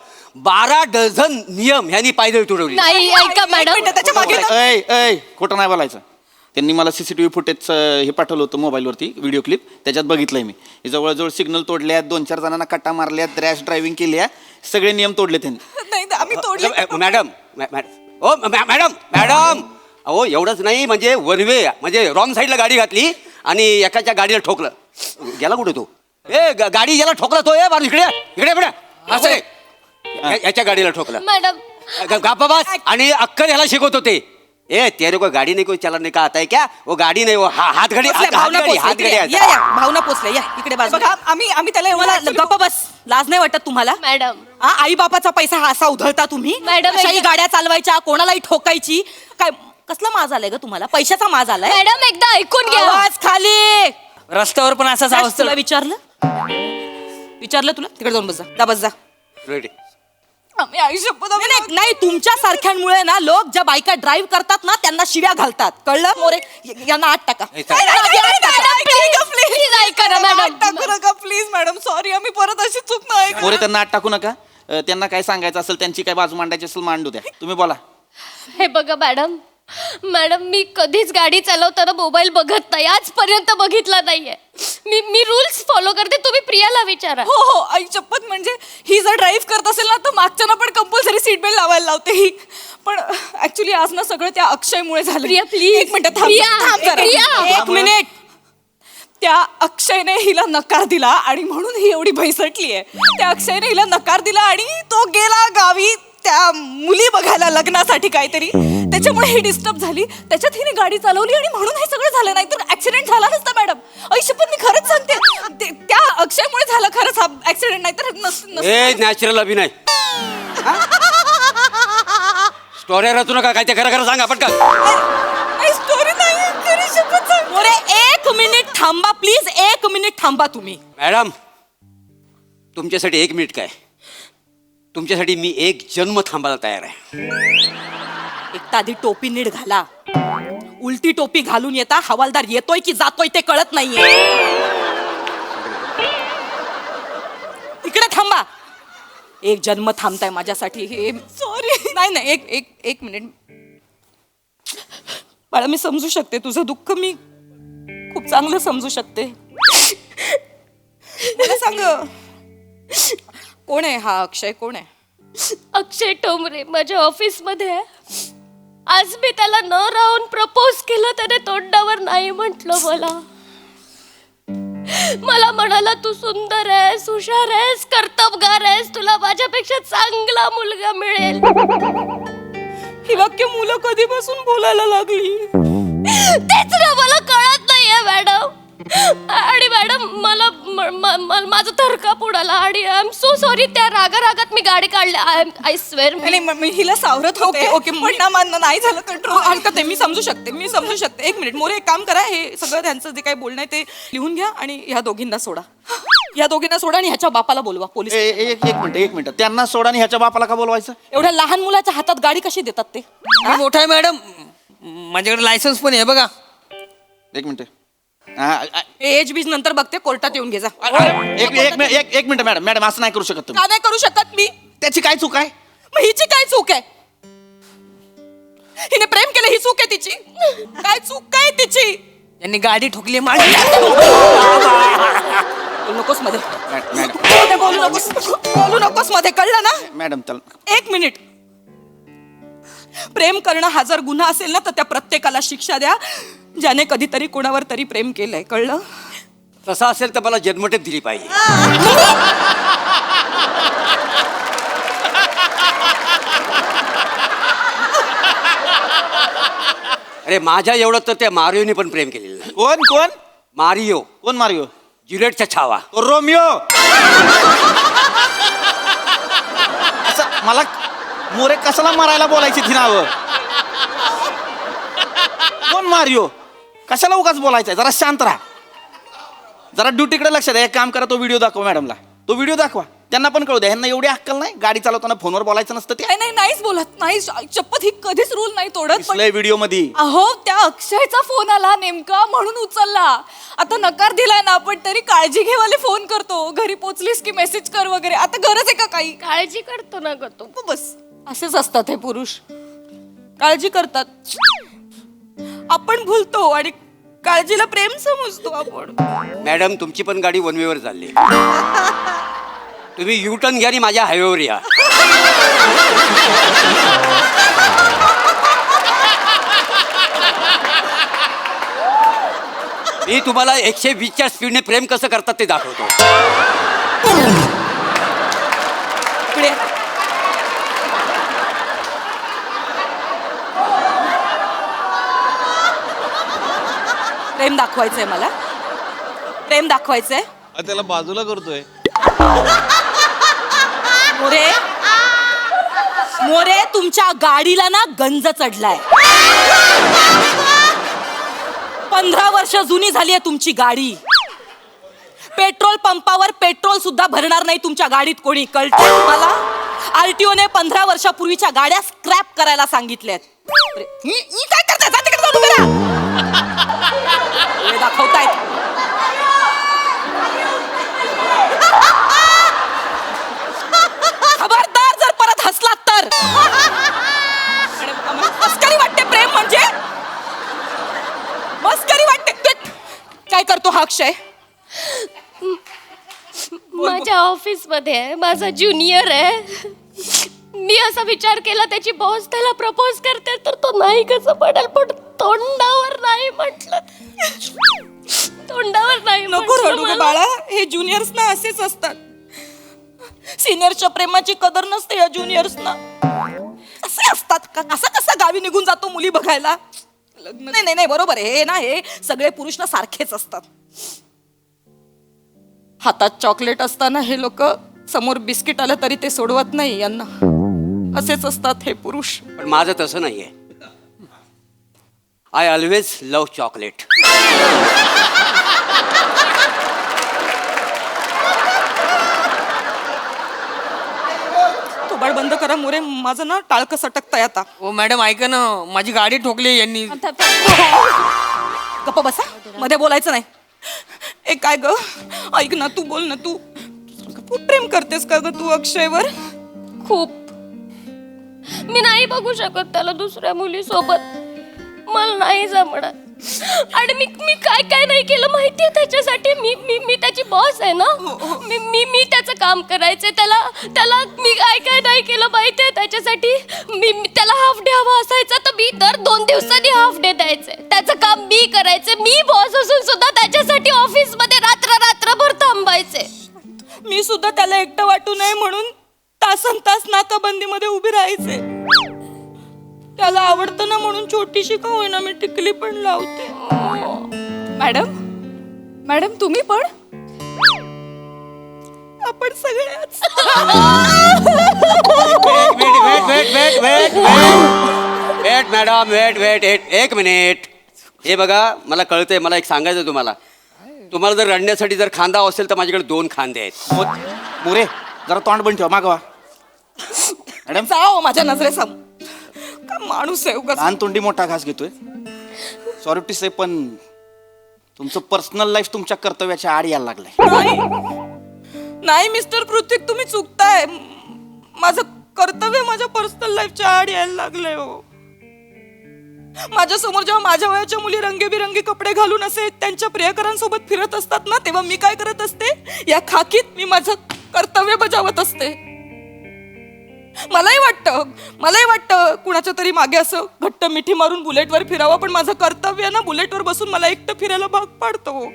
12 डझन नियम यांनी पायदळी तुडवली. नाही ऐका एक मॅडम मिनिट, त्याच्या मागे ना- ऐ ऐ खोटं नाही बोलायचं. त्यांनी मला CCTV फुटेज हे पाठवलं होतं मोबाईलवरती व्हिडिओ क्लिप त्याच्यात बघितलंय मी. हे जवळजवळ सिग्नल तोडल्यात 2-4 जणांना कट्टा मारल्यात रॅश ड्रायव्हिंग केली आहे सगळे नियम तोडले त्यांनी. नाही आम्ही तोडले मॅडम ओ मॅडम मॅडम अहो एवढंच नाही म्हणजे वनवे म्हणजे रॉंग साईडला गाडी घातली आणि एकाच्या गाडीला ठोकलं. गेला कुठे तो ए गाडी याला ठोकला तो ए बाजू इकडे इकडे इकडे असं आहे. याच्या गाडीला ठोकलं मॅडम गापाबास आणि अक्कल याला शिकवत होते. ए तेरे को गाडी नाही कोई चला नाही का आता है क्या वो गाडी नाही वो हात गाडी भावना पोचल्या, हात इकडे गाडी या, या, भावना पोचल्या या इकडे बाजू आम्ही त्याला एवढा गप्प बस लाज नाही वाटत तुम्हाला मॅडम आई बापाचा पैसा हा असा उधळता तुम्ही मॅडम, अशाही एकदा- गाड्या चालवायच्या कोणालाही ठोकायची काय कसला माज आलाय ग तुम्हाला पैशाचा माज आलाय मॅडम एकदा ऐकून घ्या आवाज खाली रस्त्यावर पण असाच आज तुला विचारलं तुला तिकडे जाऊन बस जा रेडी आम्ही आयुष्यपद नाही तुमच्या सारख्यांमुळे ना लोक ज्या बायका ड्राईव्ह करतात ना त्यांना शिव्या घालतात कळलं मोरे यांना 8 टाका प्लीज ऐका ना मॅडम टाकू नका प्लीज मॅडम सॉरी आम्ही परत अशी चूक नाही मोरे त्यांना आत टाकू नका. त्यांना काय सांगायचं असेल त्यांची काय बाजू मांडायची असेल मांडू द्या. तुम्ही बोला. हे बघा मॅडम मी कधीच गाडी चालवताना मोबाईल बघत नाही आजपर्यंत बघितला नाहीये मी रूल्स फॉलो करते तुम्ही प्रियाला विचारा हो आई शपथ म्हणजे ही जर ड्राईव्ह करत असेल ना तर मागच्याना पण कंपल्सरी सीट बेल्ट लावायला लावते ही पण ऍक्च्युली आज ना सगळं त्या अक्षयमुळे झालं प्रिया, please. एक मिनिट प्रिया. एक मिनिट त्या अक्षयने हिला नकार दिला आणि म्हणून ही एवढी भैसटली आहे त्या अक्षयने हिला नकार दिला आणि तो गेला गावी त्या मुली बघायला लग्नासाठी काहीतरी त्याच्यामुळे ही डिस्टर्ब झाली त्याच्यात हिने गाडी चालवली आणि म्हणून हे सगळं झालं नाही तर ऍक्सिडेंट झाला नसता मॅडम ऐशपत मी खरंच सांगते त्या अक्षयमुळे झालं खरंच हा ऍक्सिडेंट नाही तर ए नॅचरल अभिनय स्टोऱ्या रचू नका काय ते खरं सांगा पटकन. स्टोरी नाही खरी शपथ सांगते. एक मिनिट थांबा प्लीज 1 मिनिट थांबा तुम्ही मॅडम तुमच्यासाठी 1 मिनिट काय तुमच्यासाठी मी 1 जन्म थांबायला तयार आहे. एक तर आधी टोपी नीट घाला उलटी टोपी घालून येता हवालदार येतोय की जातोय ते कळत नाहीये इकडे थांबा 1 जन्म थांबताय माझ्यासाठी हे सॉरी नाही एक मिनिट बाळा मी समजू शकते तुझं दुःख मी खूप चांगलं समजू शकते. मला सांग, कोण आहे हा अक्षय? कोण आहे? अक्षय टोमरे माझ्या ऑफिसमध्ये आहे. आज मी त्याला न राहून प्रपोज केलं, त्याने तोंडावर नाही म्हटलं मला म्हणाला तू सुंदर आहेस, हुशार आहेस, कर्तबगार आहेस, तुला माझ्यापेक्षा चांगला मुलगा मिळेल. ही वाक्य मुलं कधीपासून बोलायला लागली? तेच ना मला कळत नाहीये मॅडम. आणि मॅडम मला माझा थरकाप उडाला आणि आय एम सो सॉरी. त्या रागारागात मी गाडी काढली. I swear. आणि मी हिला सावरत होते. ओके पण नाही झालं कंट्रोल. हरकत आहे, मी समजू शकते. एक मिनिट मोरे, एक काम करा, हे सगळं त्यांचं जे काही बोलणं आहे ते लिहून घ्या आणि ह्या दोघींना सोडा. आणि ह्याच्या बापाला बोलवा. पोलीस. एक मिनिट त्यांना सोडा आणि ह्याच्या बापाला का बोलवायचं? एवढ्या लहान मुलाच्या हातात गाडी कशी देतात ते? मी मोठा आहे मॅडम, माझ्याकडे लायसन्स पण आहे बघा. एक मिनिट. एज बीज नंतर बघते, कोर्टात येऊन घे जा. एक मिनिट मॅडम असं नाही करू शकत तुम्ही. का नाही करू शकत मी? त्याची काय चूक आहे? मग हिची काय चूक आहे? हिने प्रेम केलं, ही चूक आहे तिची? काय चूक काय तिची? यांनी गाडी ठोकली माझी. बोलू नकोस मध्ये. बोलू नकोस मध्ये, कळलं ना? मॅडम चल. एक मिनिट. प्रेम करणं हा जर गुन्हा असेल ना, तर त्या प्रत्येकाला शिक्षा द्या ज्याने कधीतरी कोणावर तरी प्रेम केलंय, कळलं? तसं असेल तर मला जन्मठेप दिली पाहिजे. अरे माझ्या एवढं तर त्या मारिओने पण प्रेम केलेलं नाही. कोण मारिओ. कोण मारियो? ज्युलिएटचा छावा. रोमियो. असं मला मोरे कशाला मारायला बोलायची ती नावं? कोण मारियो? कशाला उगाच बोलायचंय? जरा शांत राहा, जरा ड्युटीकडे लक्ष द्या. एक काम करा, तो व्हिडिओ दाखवा मॅडमला. तो व्हिडिओ दाखवा, त्यांना पण कळू द्या. ह्यांना एवढी अक्कल नाही, गाडी चालवताना फोनवर बोलायचं नसतं ते. नाहीच बोलत. नाही, शपथ, ही कधीच रूल नाही तोडत. दिसलंय व्हिडिओ मध्ये. अहो त्या अक्षयचा फोन आला नेमका, म्हणून उचलला. आता नकार दिलाय ना आपण, तरी काळजी घेवाले फोन करतो. घरी पोचलीस की मेसेज कर वगैरे. आता गरज आहे का काही? काळजी करतो ना ग तू. बस असेच असतात हे पुरुष, काळजी करतात. आपण भूलतो आणि काळजीला प्रेम समजतो आपण. मॅडम तुमची पण गाडी वन वेवर चालली. तुम्ही यू टर्न घ्या आणि माझ्या हायवेवर या. मी तुम्हाला 120च्या स्पीडने प्रेम कसं करतात ते दाखवतो. पुढे. प्रेम दाखवायचंय मला, प्रेम दाखवायचंय. त्याला बाजूला करतोय. मोरे तुमच्या गाडीला ना गंज चढलाय. 15 वर्ष जुनी झाली आहे तुमची गाडी. पेट्रोल पंपावर पेट्रोल सुद्धा भरणार नाही तुमच्या गाडीत कोणी, कळतंय मला? आरटीओने 15 वर्षापूर्वीच्या गाड्या स्क्रॅप करायला सांगितल्यात. काय करताय? जा तिकडे, जाऊन उभे राहा. दाखवतायत. खबरदार जर परत हसलात तर. मस्करी वाटते प्रेम म्हणजे, मस्करी वाटते. काय करतो हा अक्षय? माझ्या ऑफिसमध्ये आहे, माझा ज्युनियर आहे. मी असा विचार केला त्याची बॉस त्याला प्रपोज करते तर तो नाही कसं पडेल, पण तोंडावर नाही म्हटलं. तोंडावर नाही. नको रडू ग बाळा, हे ज्युनियर्स ना असेच असतात. सिनियरच्या प्रेमाची कदर नसते या ज्युनियर्स ना. असे असतात का? असं कसं गावी निघून जातो मुली बघायला? नाही बरोबर आहे. हे ना, हे सगळे पुरुष ना सारखेच असतात. हातात चॉकलेट असताना हे लोक समोर बिस्किट आलं तरी ते सोडवत नाही यांना. असेच असतात हे पुरुष. पण माझं तसं नाहीये. I always love chocolate. थोबाड बंद करा मोरे, माझं ना टाळकं सटकताय आता. ओ मॅडम ऐका ना, माझी गाडी ठोकली यांनी. गप्पा बसा, मध्ये बोलायचं नाही. ए काय ग, ऐक ना, तू बोल ना. तू प्रेम करतेस का ग तू अक्षयवर? खूप. मी नाही बघू शकत त्याला दुसऱ्या मुलीसोबत. मला नाही जमणार. आणि मी काय काय नाही केलं माहितीये त्याच्यासाठी. मी त्याची बॉस आहे ना. मी त्याचं काम करायचे. त्याला मी काय नाही केलं माहितीये त्याच्यासाठी. मी त्याला हाफ डे हवा असायचा तर मी दर 2 दिवसांनी हाफ डे द्यायचे. त्याचं काम मी करायचे. मी बॉस असून सुद्धा त्याच्यासाठी ऑफिसमध्ये रात्रभर थांबायचे. मी सुद्धा त्याला एकटं वाटू नये म्हणून तासन तास नाकाबंदीमध्ये उभी राहायचे. त्याला आवडतं ना म्हणून छोटीशी का होईना मी टिकली पण लावते. मॅडम तुम्ही पण आपण सगळ्याच. वेट मॅडम वेट एक मिनिट. हे बघा मला कळतंय. मला एक सांगायचं तुम्हाला जर रडण्यासाठी जर खांदा असेल तर माझ्याकडे 2 खांदे आहेत. मोरे जरा तोंड बंद ठेवा मागवा. मॅडम जाओ माझ्या नजरेसमोर. का माणूस आहे उगाच. लहान तोंडी मोठा घास घेतोय. सॉरी टू से पण तुमचं पर्सनल लाईफ तुमच्या कर्तव्याच्या आड यायला लागलंय. नाही मिस्टर पृथ्वीक तुम्ही चुकताय. माझं कर्तव्य माझ्या पर्सनल लाईफच्या आड यायला लागलंय हो. माझ्या समोर जेव्हा माझ्या वयाच्या मुली रंगीबिरंगी कपडे घालून असे त्यांच्या प्रियकरांसोबत फिरत असतात ना तेव्हा मी काय करत असते. या खाकीत मी माझं कर्तव्य बजावत असते. मलाही वाटतं कुणाच्या तरी मागे असं घट्ट मिठी मारून बुलेटवर फिरावं पण माझं कर्तव्य ना बुलेटवर बसून मला एकटं फिरायला भाग पाडतो.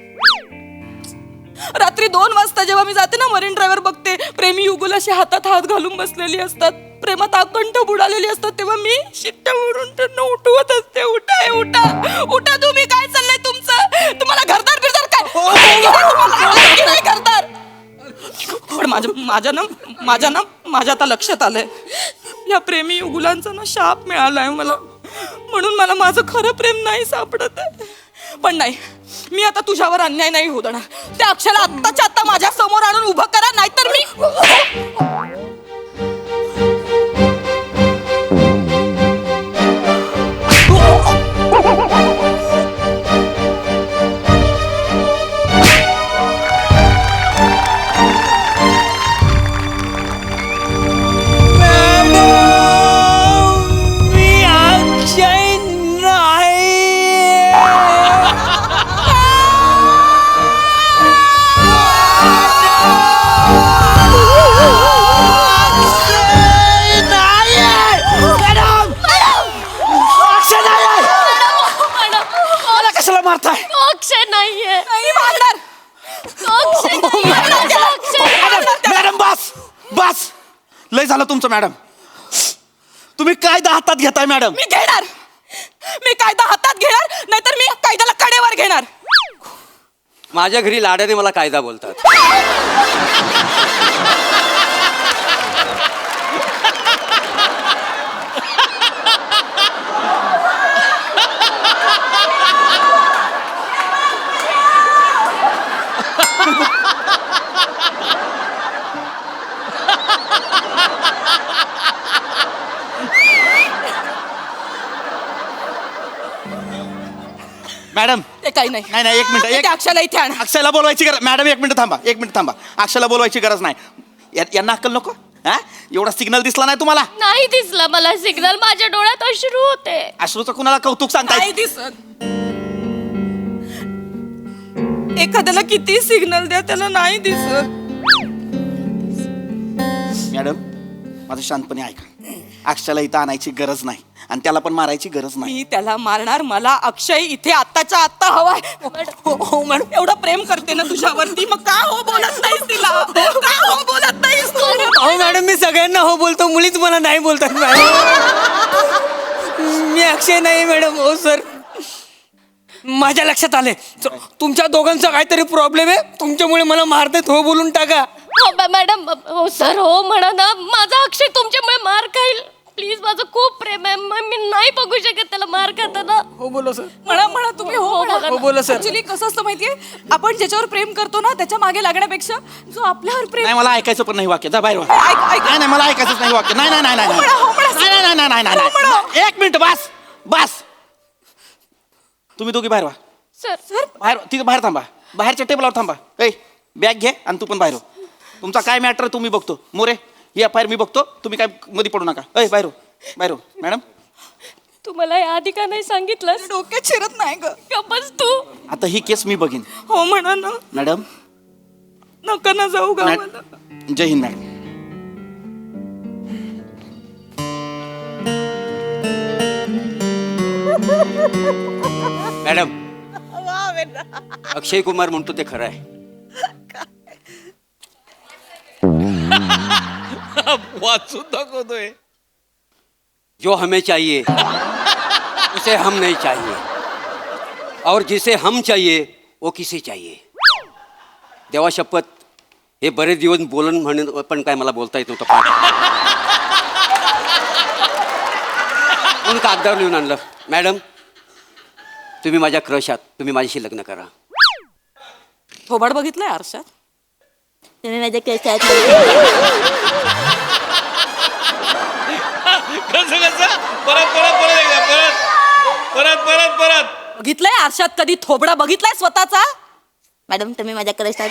रात्री 2 वाजता जेव्हा मी जाते ना मरीन ड्रायव्हर बघते प्रेमी युगुल अशी हातात हात घालून बसलेली असतात. प्रेमात आकंठ बुडालेली असतात तेव्हा मी शिट्ट्या मारून त्यांना उठवत असते. उठा तुम्ही. काय चाललंय तुमचं? तुम्हाला घरदार बिरदार काय घरदार? पण माझ्या आता लक्षात आलंय या प्रेमी युगुलांचा ना शाप मिळालाय मला. म्हणून मला माझं खरं प्रेम नाही सापडत आहे. पण नाही मी आता तुझ्यावर अन्याय नाही होऊ देणार. त्या अक्षराला आत्ताच्या आत्ता माझ्या समोर आणून उभं करा नाहीतर मी. अक्षय नाहीये. मॅडम बस लय झालं तुमचं. मॅडम तुम्ही कायदा हातात घेताय. मॅडम मी कायदा हातात घेणार नाहीतर मी कायद्याला कडेवर घेणार. माझ्या घरी लाडाने मला कायदा बोलतात. मॅडम ते काही नाही. नाही एक मिनिट. अक्षयला इथे आण. अक्षयला बोलवायची गरज. मॅडम एक मिनिट थांबा. अक्षयला बोलवायची गरज नाही. यांना अक्कल नको. हा एवढा सिग्नल दिसला नाही तुम्हाला? नाही दिसला मला सिग्नल. माझ्या डोळ्यात अश्रू होते. अश्रूचं कुणाला कौतुक सांगताय? नाही दिसत. एखाद्याला किती सिग्नल द्या त्याला नाही दिसत. मॅडम माझं शांतपणे ऐका. अक्षयला इथं आणायची गरज नाही आणि त्याला पण मारायची गरज नाही. मी त्याला मारणार. मला अक्षय इथे आत्ताच्या आत्ता हवाय. हो मॅडम एवढं प्रेम करते ना तुझ्यावरती मग का हो बोलत नाहीस तिला? का हो बोलत नाहीस तू? अहो मॅडम मी सगळ्यांना हो बोलतो मुलीच मला नाही बोलतात मॅडम. मी अक्षय नाही मॅडम. हो सर माझ्या लक्षात आले तुमच्या दोघांचा काहीतरी प्रॉब्लेम आहे. तुमच्यामुळे मला मारतायत. हो बोलून टाका. मॅडम हो सर हो म्हणा ना. माझा अक्षय तुमच्यामुळे मार खाईल. प्लीज माझं खूप प्रेम आहे. मी नाही बघू शकत त्याला मार खाताना. हो बोलो सर. म्हणा तुम्ही हो बोला सर. ऍक्च्युली कसं असतं माहितीये आपण ज्याच्यावर प्रेम करतो ना त्याच्या मागे लागण्यापेक्षा जो आपल्यावर प्रेम. नाही मला ऐकायचं पण नाही वाक्य. जा बाहेर. नाही मला ऐकायचंच नाही वाक्य. नाही. एक मिनिट बस. तुम्ही दोघी बाहेर व्हा. सर बाहेर तिथे बाहेर थांबा. बाहेरच्या टेबलावर थांबा. बॅग घे आणि तू पण बाहेर हो. तुमचा काय मॅटर तुम्ही बघतो. मोरे ही एफ आय आर मी बघतो. तुम्ही काय मध्ये पडू नका. बाहेर हो. मॅडम तू मला या आधी का नाही सांगितलंस? डोक्यात शिरत नाही ग. गप्पच तू. आता ही केस मी बघीन. हो म्हणा ना, मॅडम नका ना जाऊ गावाला. जय हिंद मॅडम. मॅडम, अक्षय कुमार म्हणतो ते खरं आहे. वाचून दाखवतोय. जो हमें चाहिए उसे हम नहीं चाहिए, और जिसे हम चाहिए वो किसे चाहिए. देवा शपथ, हे बरेच दिवस बोलन म्हणून पण काय मला बोलता येत नव्हतं पाठ. म्हणून कागदावर लिहून आणलं. मॅडम, तुम्ही माझ्या क्रश आहात, तुम्ही माझ्याशी लग्न करा. थोबाड बघितलंय आरशात? तुम्ही माझ्या केसात. कसं कसं परत परत परत एकदा परत परत परत परत बघितलंय आरशात कधी थोबडा बघितलाय स्वतःचा? मॅडम तुम्ही माझ्या केसात.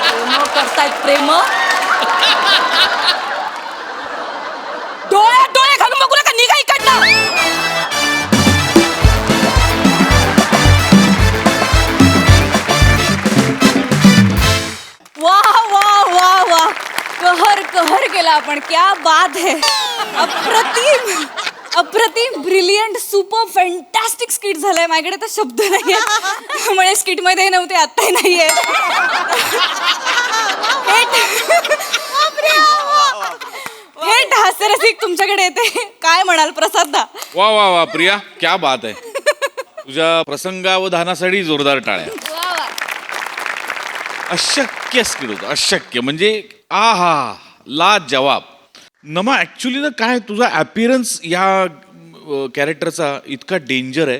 प्रेम करतायत प्रेम. डोळ्यात डोळे घालून बघू नका, निघा इकडनं. वाह वाह वाह वाह, कहर कहर केला आपण. क्या बात है. अप्रतिम अप्रतिम, ब्रिलियंट, सुपर फॅन्टॅस्टिक स्किट झालंय. माझ्याकडे तर शब्द नाही आहेत. त्यामुळे स्किटमध्ये नव्हते, आत्ताही नाही आहे. थेट हास्यरसिक तुमच्याकडे येते. काय म्हणाल प्रसाददा? वा वा वा प्रिया, क्या बात आहे. तुझ्या प्रसंगावधानासाठी जोरदार टाळ्या. अशक्य स्किट होतं, अशक्य म्हणजे आहा, ला जवाब. नमा ॲक्च्युली ना काय तुझा ॲपियरन्स या कॅरेक्टरचा इतका डेंजर आहे,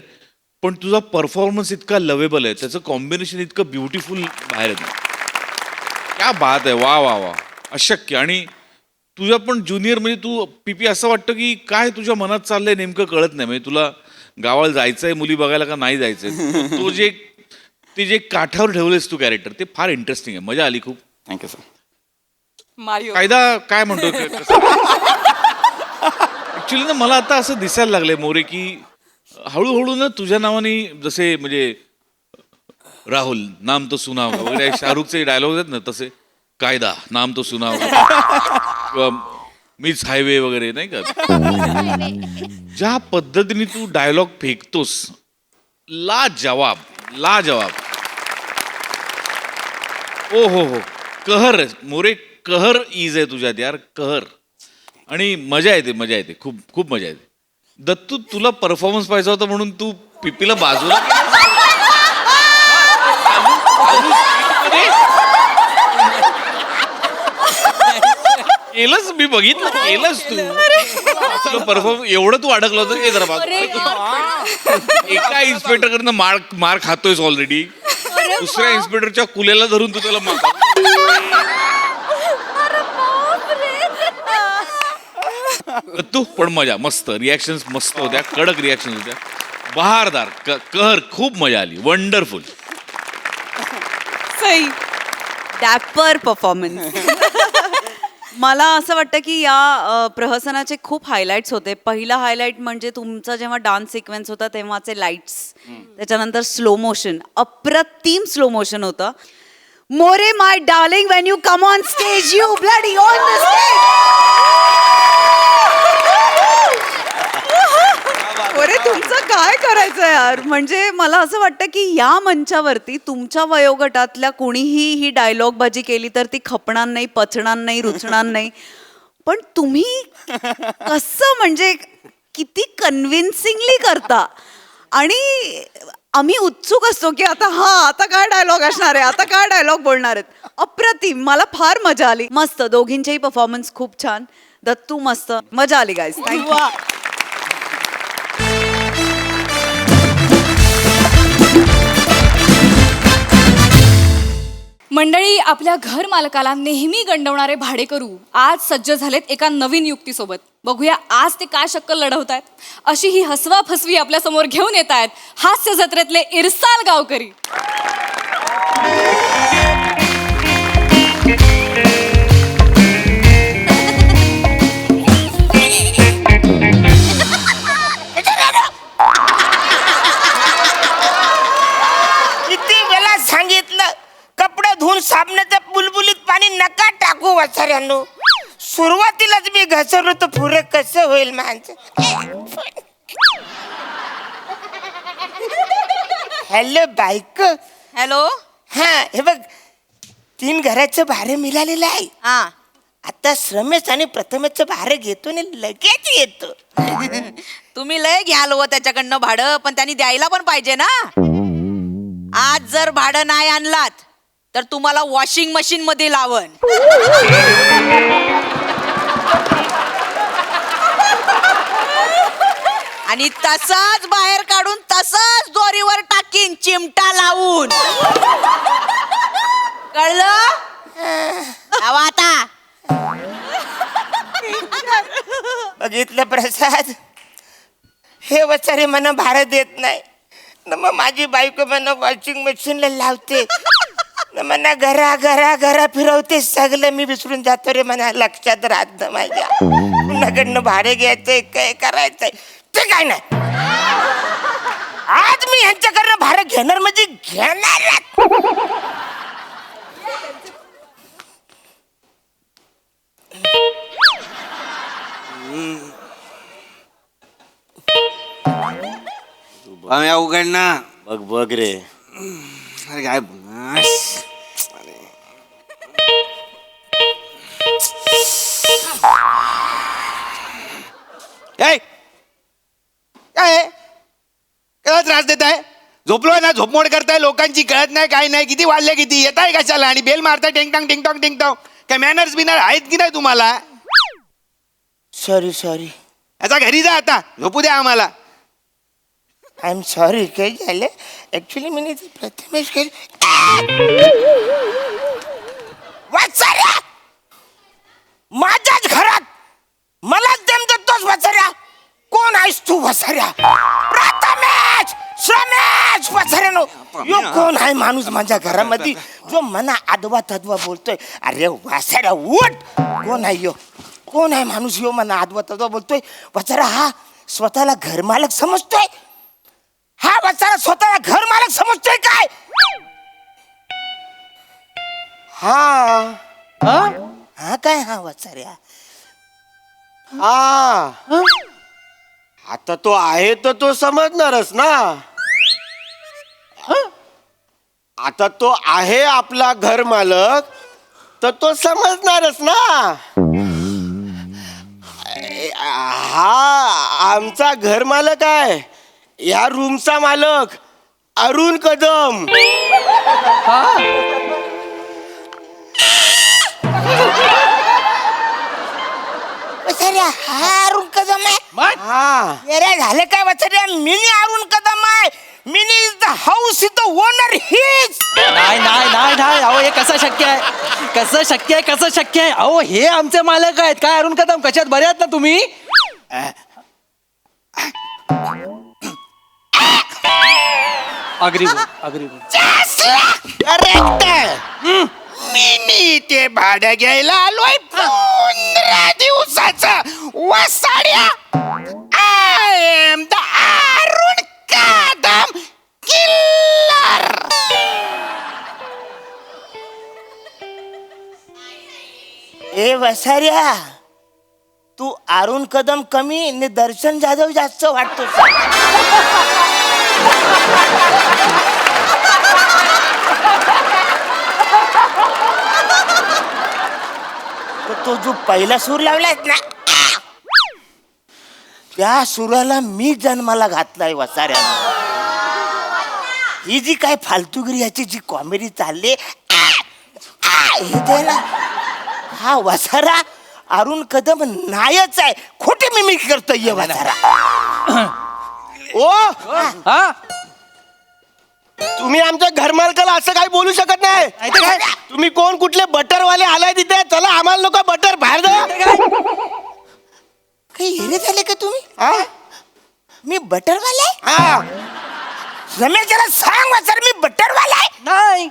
पण तुझा परफॉर्मन्स इतका लवेबल आहे, त्याचं कॉम्बिनेशन इतकं ब्युटिफुल बाहेर येतं. क्या बात आहे. वा वा वा, अशक्य. आणि तुझ्या पण ज्युनियर म्हणजे तू पीपी असं वाटतं की काय तुझ्या मनात चाललंय नेमकं कळत नाही. म्हणजे तुला गावाला जायचंय मुली बघायला का नाही जायचंय. तो जे काठावर ठेवलेस तू कॅरेक्टर, ते फार इंटरेस्टिंग आहे. मजा आली खूप. Thank you sir. मारिओ कायदा काय म्हणतो ऍक्च्युली ना मला आता असं दिसायला लागलंय मोरे की हळूहळू ना तुझ्या नावाने जसे म्हणजे राहुल नाम तो सुना वगैरे शाहरुखचे डायलॉग आहेत ना, तसे कायदा नाम तो सुना किंवा मीच हायवे वगैरे नाही का, ज्या पद्धतीने तू डायलॉग फेकतोस, ला जवाब ला जवाब. ओ हो, कहर मोरे, कहर ईज आहे तुझ्यात यार, कहर. आणि मजा येते, मजा येते, खूप खूप मजा येते. दत्तू, तुला परफॉर्मन्स पाहिजे होता म्हणून तू पिपीला बाजूला केलंच. मी बघितलं, केलंच तू. तुला परफॉर्म एवढं तू अडकलं होतं की जरा एका इन्स्पेक्टरकडनं मार खातोयस ऑलरेडी, दुसऱ्या इन्स्पेक्टरच्या कुलेला धरून तू त्याला मार. तू पण मजा, मस्त रिॲक्शन्स मस्त होत्या, कडक रिॲक्शन होत्या, बहारदार, कहर, खूप मजा आली. वंडरफुल. सही, डॅपर परफॉर्मन्स. मला असं वाटतं की या प्रहसनाचे खूप हायलाइट्स होते. पहिला हायलाइट म्हणजे तुमचा जेव्हा डान्स सिक्वेन्स होता तेव्हाचे लाईट्स, त्याच्यानंतर स्लो मोशन, अप्रतिम स्लो मोशन होतं. More my darling, when you come on stage you bloody on the stage. अरे तुमचं काय करायचं यार. म्हणजे मला असं वाटतं की या मंचावरती तुमच्या वयोगटातल्या कोणीही ही डायलॉग बाजी केली तर ती खपणार नाही, पचणार नाही, रुचणार नाही. पण तुम्ही कसं म्हणजे किती कन्व्हिन्सिंगली करता. आणि आम्ही उत्सुक असतो की आता काय डायलॉग असणार आहे, आता काय डायलॉग बोलणार आहेत. अप्रतिम, मला फार मजा आली. मस्त, दोघींचेही परफॉर्मन्स खूप छान. दत्तू मस्त, मजा आली गाईज. थँक्यू. मंडळी, आपल्या घर मालकाला नेहमी गंडवणारे भाडेकरू आज सज्ज झालेत एका नवीन युक्तीसोबत. बघूया आज ते काय शक्कल लढवतायत. अशी ही हसवा फसवी आपल्या समोर घेऊन येत आहेत हास्य जत्रेतले इरसाल गावकरी. मित्रांनो, सुरुवातीलाच मी घसरलो तर पुढे कसं होईल माणसं. हॅलो बायको. हॅलो. हा हे बघ, 3 घराचं भाडं मिळालेलं आहे. हा. आता रमेश आणि प्रथमेशचं भाडं घेतो आणि लगेच येतो. तुम्ही लय घ्याल हो त्याच्याकडनं भाडं, पण त्यांनी द्यायला पण पाहिजे ना. आज जर भाडं नाही आणलात तर तुम्हाला वॉशिंग मशीन मध्ये लावन. आणि तसाच बाहेर काढून तसाच दोरीवर टाकीन चिमटा लावून. कळलं? लावा आता. बघितलं प्रसाद, हे वचारे मला भाडं देत नाही न मग माझी बायको मला वॉशिंग मशीनला लावते न मला घरा फिरवते. सगळं मी विसरून जातो रे, मला लक्षात राहत नाही माझ्या. कुणाकडनं भाडे घ्यायचंय काय करायचंय ते काय नाही. आज मी ह्यांच्याकडनं भाडं घेणार म्हणजे घेणार. उघड ना. बघ बघ रे. अरे काय बोलणार? ए, काय आहे? काय त्रास देत आहे? झोपलोय ना, झोपमोड करताय लोकांची, कळत नाही काय नाही. किती वाजले, किती येत आहे कशाला आणि बेल मारताय टिंगटांग टिंगटांग टिंगटांग. काय मॅनर्स बिनर आहेत की नाही तुम्हाला? सॉरी याचा घरी जा आता, झोपू द्या आम्हाला. I am sorry. काय झालं ऍक्च्युली मी प्रथमेश वाचाऱ्या माझ्याच घरात मलाच देम देतोस वसाऱ्या. कोण आहेस तू वसाऱ्या? प्रथमेश श्रमेश वसाऱ्यानो, यो कोण आहे माणूस माझ्या घरामध्ये जो मना आदवा तदवा बोलतोय? अरे वसाऱ्या उठ. कोण आहे यो? कोण आहे माणूस यो मना आदवा तदवा बोलतोय? वसारा हा स्वतःला घरमालक समजतोय. हा वसारा स्वतःला घरमालक समजतोय काय? हा हा काय हा वसाऱ्या? हा आता तो आहे तर तो समजणारच ना. आता तो आहे आपला घर मालक तर तो समजणारच ना. हा आमचा घर मालक आहे, या रूमचा मालक अरुण कदम. वसाऱ्या हा अरुण कदम आहे. हा अरे झाले काय वसाऱ्या? मिनी अरुण कदम आहे. Mini is the house is the owner his. नाही नाही नाही नाही, अहो हे कसं शक्य आहे? कसं शक्य आहे? कसं शक्य आहे? अहो हे आमचे मालक आहेत. काय अरुण कदम, कशात बरे आहात ना तुम्ही? अग्री मी ते भाडं घ्यायला आलोय 15 दिवसाचा वसाड्या. I am the Arun Kadam killer. ए वसाऱ्या, तू अरुण कदम कमी आणि दर्शन जाधव जास्त वाटतो. तो जो पहिला सूर लावलाय ना, त्या सुराला मी जन्माला घातलाय वसाऱ्यानं. ही जी काय फालतूगिरी याची जी कॉमेडी चालली हे ते ना, हा वसारा अरुण कदम नायच आहे. खोटी मिमिक करतोय वसारा. ओ हा तुम्ही आमच्या घरमालकाला असं काही बोलू शकत नाही. तुम्ही कोण कुठले बटरवाले आलाय तिथे? चला आम्हाला नको बटर बाहेर द्या. काही हेरे झाले का तुम्ही? हा? मी बटरवाला आहे? हा. रमेश जरा सांग वसारा, मी बटरवाला आहे? नाही.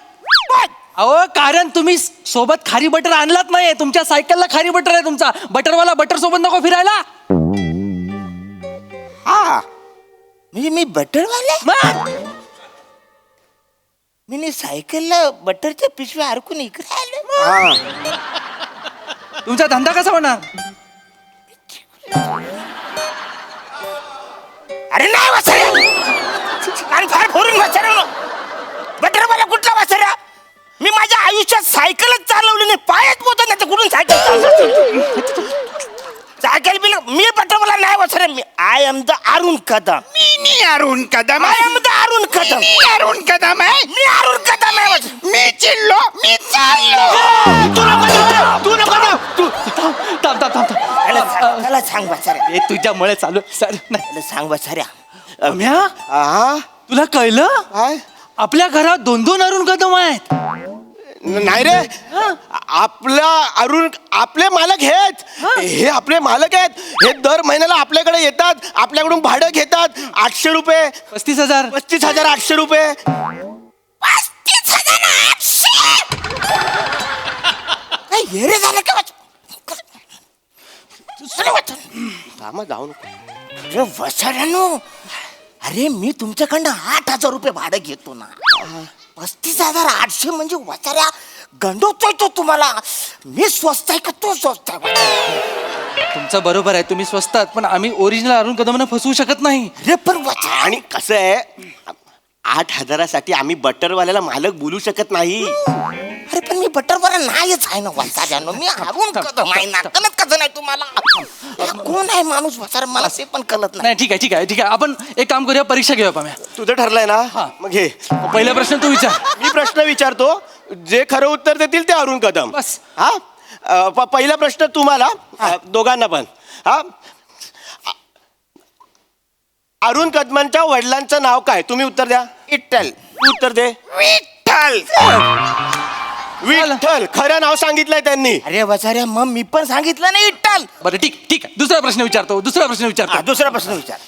अहो कारण तुम्ही सोबत खारी बटर आणलात नाही. तुमच्या सायकलला खारी बटर आहे. तुमचा बटरवाला बटर सोबत नको फिरायला. हा म्हणजे मी बटरवाला आहे? मी सायकलला बटरच्या पिशव्या अडकून इकडे आलो. तुमचा धंदा कसा होणार? अरे नाही वासऱ्या, कान फार फोडून वासऱ्या. बटर मला कुठला वासऱ्या? मी माझ्या आयुष्यात सायकलच चालवली नाही, पायच पोहतो नाही तर कुठून सायकल चालवतो? सायकल बिल मी बटरवाला नाही वासऱ्या. मी I am the Arun Kadam. मी Arun Kadam I am the Arun Kadam. मी अरुण कदम आहे. मी अरुण कदम आहे वासऱ्या. मी चिडलो, मी चाललो. तू नको जाऊ, तू नको जाऊ. तू थांब थांब थांब थांब. त्याला सांग वासऱ्या. हे तुझ्यामुळे चालू सर नाही. त्याला सांग वासऱ्या. अम्या, हा तुला कळलं? काय आपल्या घरात 2-2 अरुण कदम आहेत. नाही रे, आपला अरुण आपले मालक आहेत. हे आपले मालक आहेत. हे दर महिन्याला आपल्याकडे येतात, आपल्याकडून भाडं घेतात. 800 रुपये. 35,000. 35,800 रुपये. 35,800. काय हेरे झालं का? थांबा, जाऊ नको. अरे वसाड्यानो, अरे मी तुमच्याकडनं 8,000 रुपये भाडं घेतो ना. 35,800 म्हणजे वसाड्या गंडवतोय तो तुम्हाला. मी स्वस्त आहे का तो स्वस्त आहे? तुमचं बरोबर आहे, तुम्ही स्वस्त आहात, पण आम्ही ओरिजिनल अरुण कदमना फसवू शकत नाही. अरे पण वसाड्या, आणि कसं आहे, 8,000साठी आम्ही बटरवाल्याला मालक बोलू शकत नाही. अरे पण मी बटरवाला नाहीच आहे ना वसाड्यानो. मी अरुण कदम आहे ना. कळत कसं नाही तुम्हाला? कोण आहे माणूस वसाड्या? मला ते पण कळत नाही. नाही ठीक आहे ठीक आहे ठीक आहे, आपण एक काम करूया, परीक्षा घेऊया पाम्या. तुझं ठरलंय ना? हा. मग घे. पहिला प्रश्न तू विचार. मी प्रश्न विचारतो, जे खरं उत्तर देतील ते अरुण कदम. बस. हा. पहिला प्रश्न तुम्हाला, दोघांना पण. हा. अरुण कदमांच्या वडिलांचं नाव काय? तुम्ही उत्तर द्या. विठ्ठल. तू उत्तर दे. विठ्ठल. विठ्ठल. खरं नाव सांगितलंय त्यांनी. अरे वसाड्या, मग मी पण सांगितलं ना विठ्ठल. बरं ठीक ठीक आहे, दुसरा प्रश्न विचारतो. दुसरा प्रश्न विचार.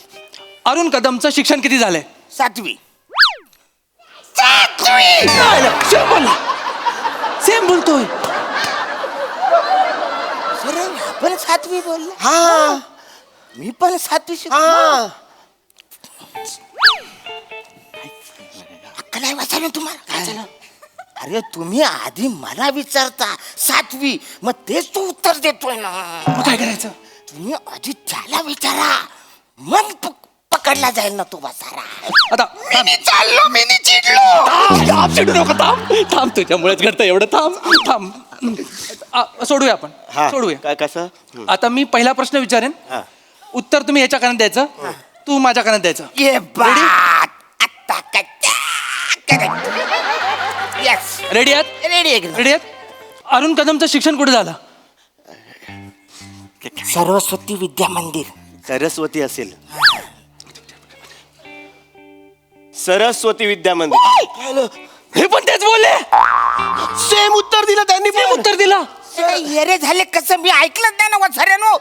अरुण कदमचं शिक्षण किती झालंय? 7वी. सेम बोलतोय. अरे आपण 7वी बोललो. हा. मी पण 7वी शिकलो. हा. अक्कल आहे वसाड्या तुम्हाला? अरे तुम्ही आधी मला विचारता 7वी, मग तेच तू उत्तर देतोय ना. मग काय करायचं? तुम्ही आधी त्याला विचारा, मग पकडला जाईल ना तो बसारा. आता मी चाललो, मी चिडलो. चिडू नको, थांब तुझ्यामुळेच घडतं एवढं. थांब. सोडूया आपण. हा. सोडूया. काय कसं? आता मी पहिला प्रश्न विचारेन, हा. उत्तर तुम्ही याच्या कानात द्यायचं, तू माझ्या कानात द्यायचं. ये बात आता यस. रेडी आहात? रेडी आहे. रेडी आहात? अरुण कदमचं शिक्षण कुठे झालं? सरस्वती विद्या मंदिर. सरस्वती असेल. सरस्वती विद्या मंदिर. हे पण तेच बोलले. सेम उत्तर दिलं त्यांनी. सेम उत्तर दिला. येरे झाले कसं? मी ऐकलंच नाही ना वसाऱ्यानो.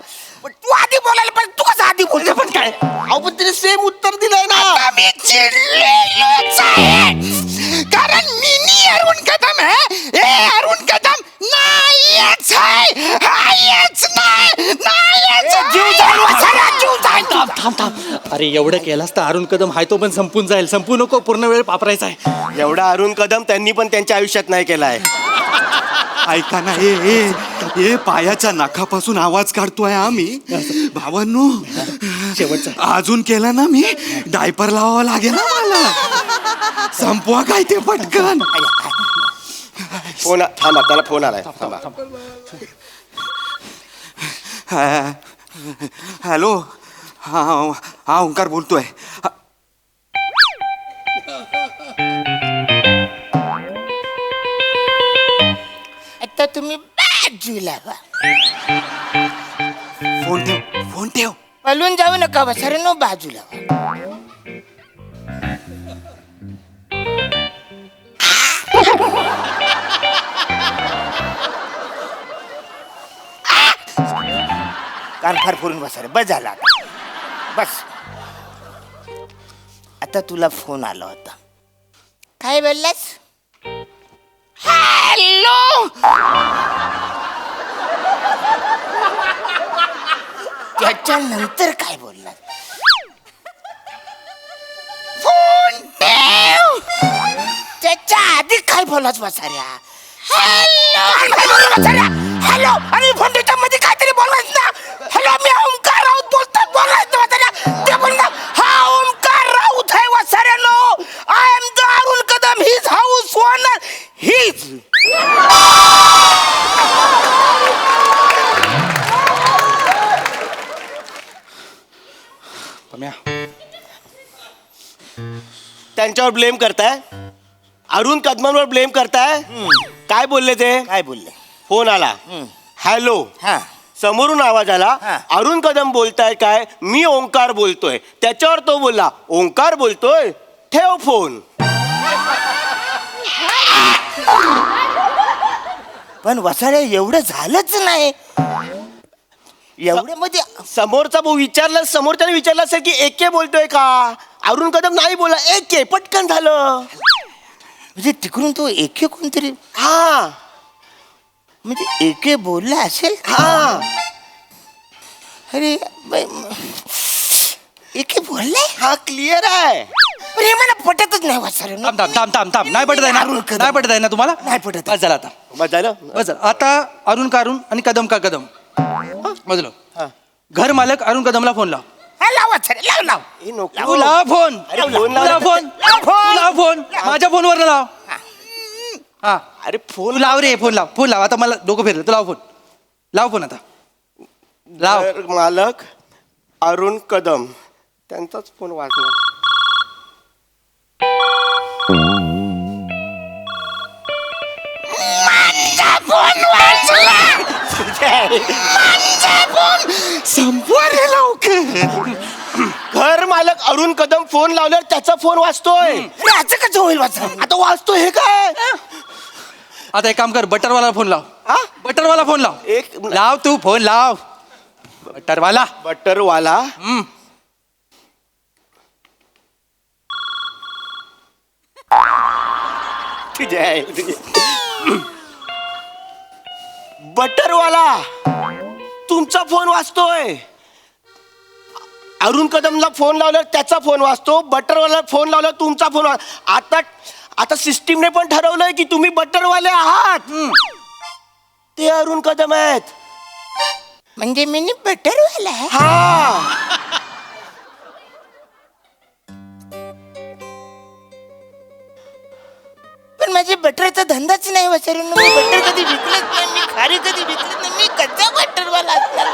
तू आधी बोलायला पण तू कसं आधी बोलतो? पण काय, अहो पण तिने सेम उत्तर दिलंय ना. मी चिडलेलोच आहे, कारण मी अरुण कदम आहे. हे अरुण कदम नाहीच आहे. हायच नाही, नाहीच आहे. जीव जाईल वसाऱ्या, जीव जाईल. थांब. अरे एवढं केलास तर अरुण कदम हाय तो पण संपून जाईल. संपू नको, पूर्ण वेळ वापरायचा आहे. एवढा अरुण कदम त्यांनी पण त्यांच्या आयुष्यात नाही केलाय. ऐका ना, हे पायाच्या नाकापासून आवाज काढतोय आम्ही. भावांनो, शेवटचा अजून केला ना मी, डायपर लावावं लागेल ना मला. संपवा काय ते पटकन. फोन थांबा, त्याला फोन आलाय. थांबा. हॅलो. हा ओंकार बोलतोय. आता तुम्ही बाजूला व्हा. फोन ठेव. पळून जाऊ नका वसाऱ्यानो, बाजूला व्हा. कान फार फोडून बसा रे. बस झाला आता. बस. आता तुला फोन आला होता. काय बोललास? हॅलो. त्याच्यानंतर काय बोललास? फोन ठेव. त्याच्या आधी काय बोलास वसाऱ्या? हॅलो. हॅलो आणि फोनच्या मध्ये काहीतरी बोलायचं ना. हॅलो मी ओंकार राऊत बोलतोय, बोलायचं म्हाताऱ्या. ते बोल ना, हा ओंकार राऊत आहे वसाऱ्यानो. I am the Arun Kadam, his house owner, his. त्यांच्यावर ब्लेम करताय, अरुण कदमांवर ब्लेम करताय. काय बोलले ते? काय बोलले? फोन आला, हॅलो, हा समोरून आवाज आला, अरुण कदम बोलताय काय, मी ओंकार बोलतोय. त्याच्यावर तो बोलला, ओंकार बोलतोय, ठेव फोन. पण वसाऱ्या एवढं झालंच नाही. एवढं मध्ये समोरचा भाऊ विचारला, समोरच्याने विचारलं असेल की एके बोलतोय का. अरुण कदम नाही बोला, एके, पटकन झालं. म्हणजे तिकडून तो एके कोणतरी, हा म्हणजे एके बोलला असेल. हा अरे एके बोलले, हा क्लिअर आहे. पण हे मला पटतच नाही वसाऱ्या. थांब नाही पटत आहे ना, नाही पटत आहे ना तुम्हाला. नाही पटत. बस झालं आता, बस झालं. बस झालं आता. अरुण का अरुण आणि कदम का कदम. बजलो. घर मालक अरुण कदमला फोन लाव. लाव वसाऱ्या, लाव लाव. हे नको. तू लाव फोन. अरे फोन तू लाव फोन. तू लाव फोन. माझ्या फोनवर लाव. हा अरे फोन तू लाव रे, फोन लाव. फोन लाव. आता मला डोकं फिरलं. तू लाव फोन. लाव फोन आता. लाव. घर मालक अरुण कदम, त्यांचाच फोन वाजला. संपवा रे लवकर. घर मालक अरुण कदम फोन लावल्यावर त्याचा फोन वाजतोय. असं कसं होईल वसाऱ्या? आता वाजतोय हे काय. आता एक काम कर, बटरवाला फोन लाव. हा बटरवाला फोन लाव. एक लाव तू फोन लाव. बटरवाला. बटरवाला. बटरवाला, तुमचा फोन वाजतोय. अरुण कदमला फोन लावल्यावर त्याचा फोन वाजतो, बटरवाला फोन लावल्यावर तुमचा फोन आता आता सिस्टीमने पण ठरवलंय की तुम्ही बटरवाले आहात. ते अरुण कदम आहेत. म्हणजे मी बटरवाला आहे. हा पण माझे बटरचा धंदाच नाही वसाऱ्या. मी बटर कधी विकलंच नाही, मी खारी कधी विकलंच नाही. मी कच्चा बटरवाला असणार.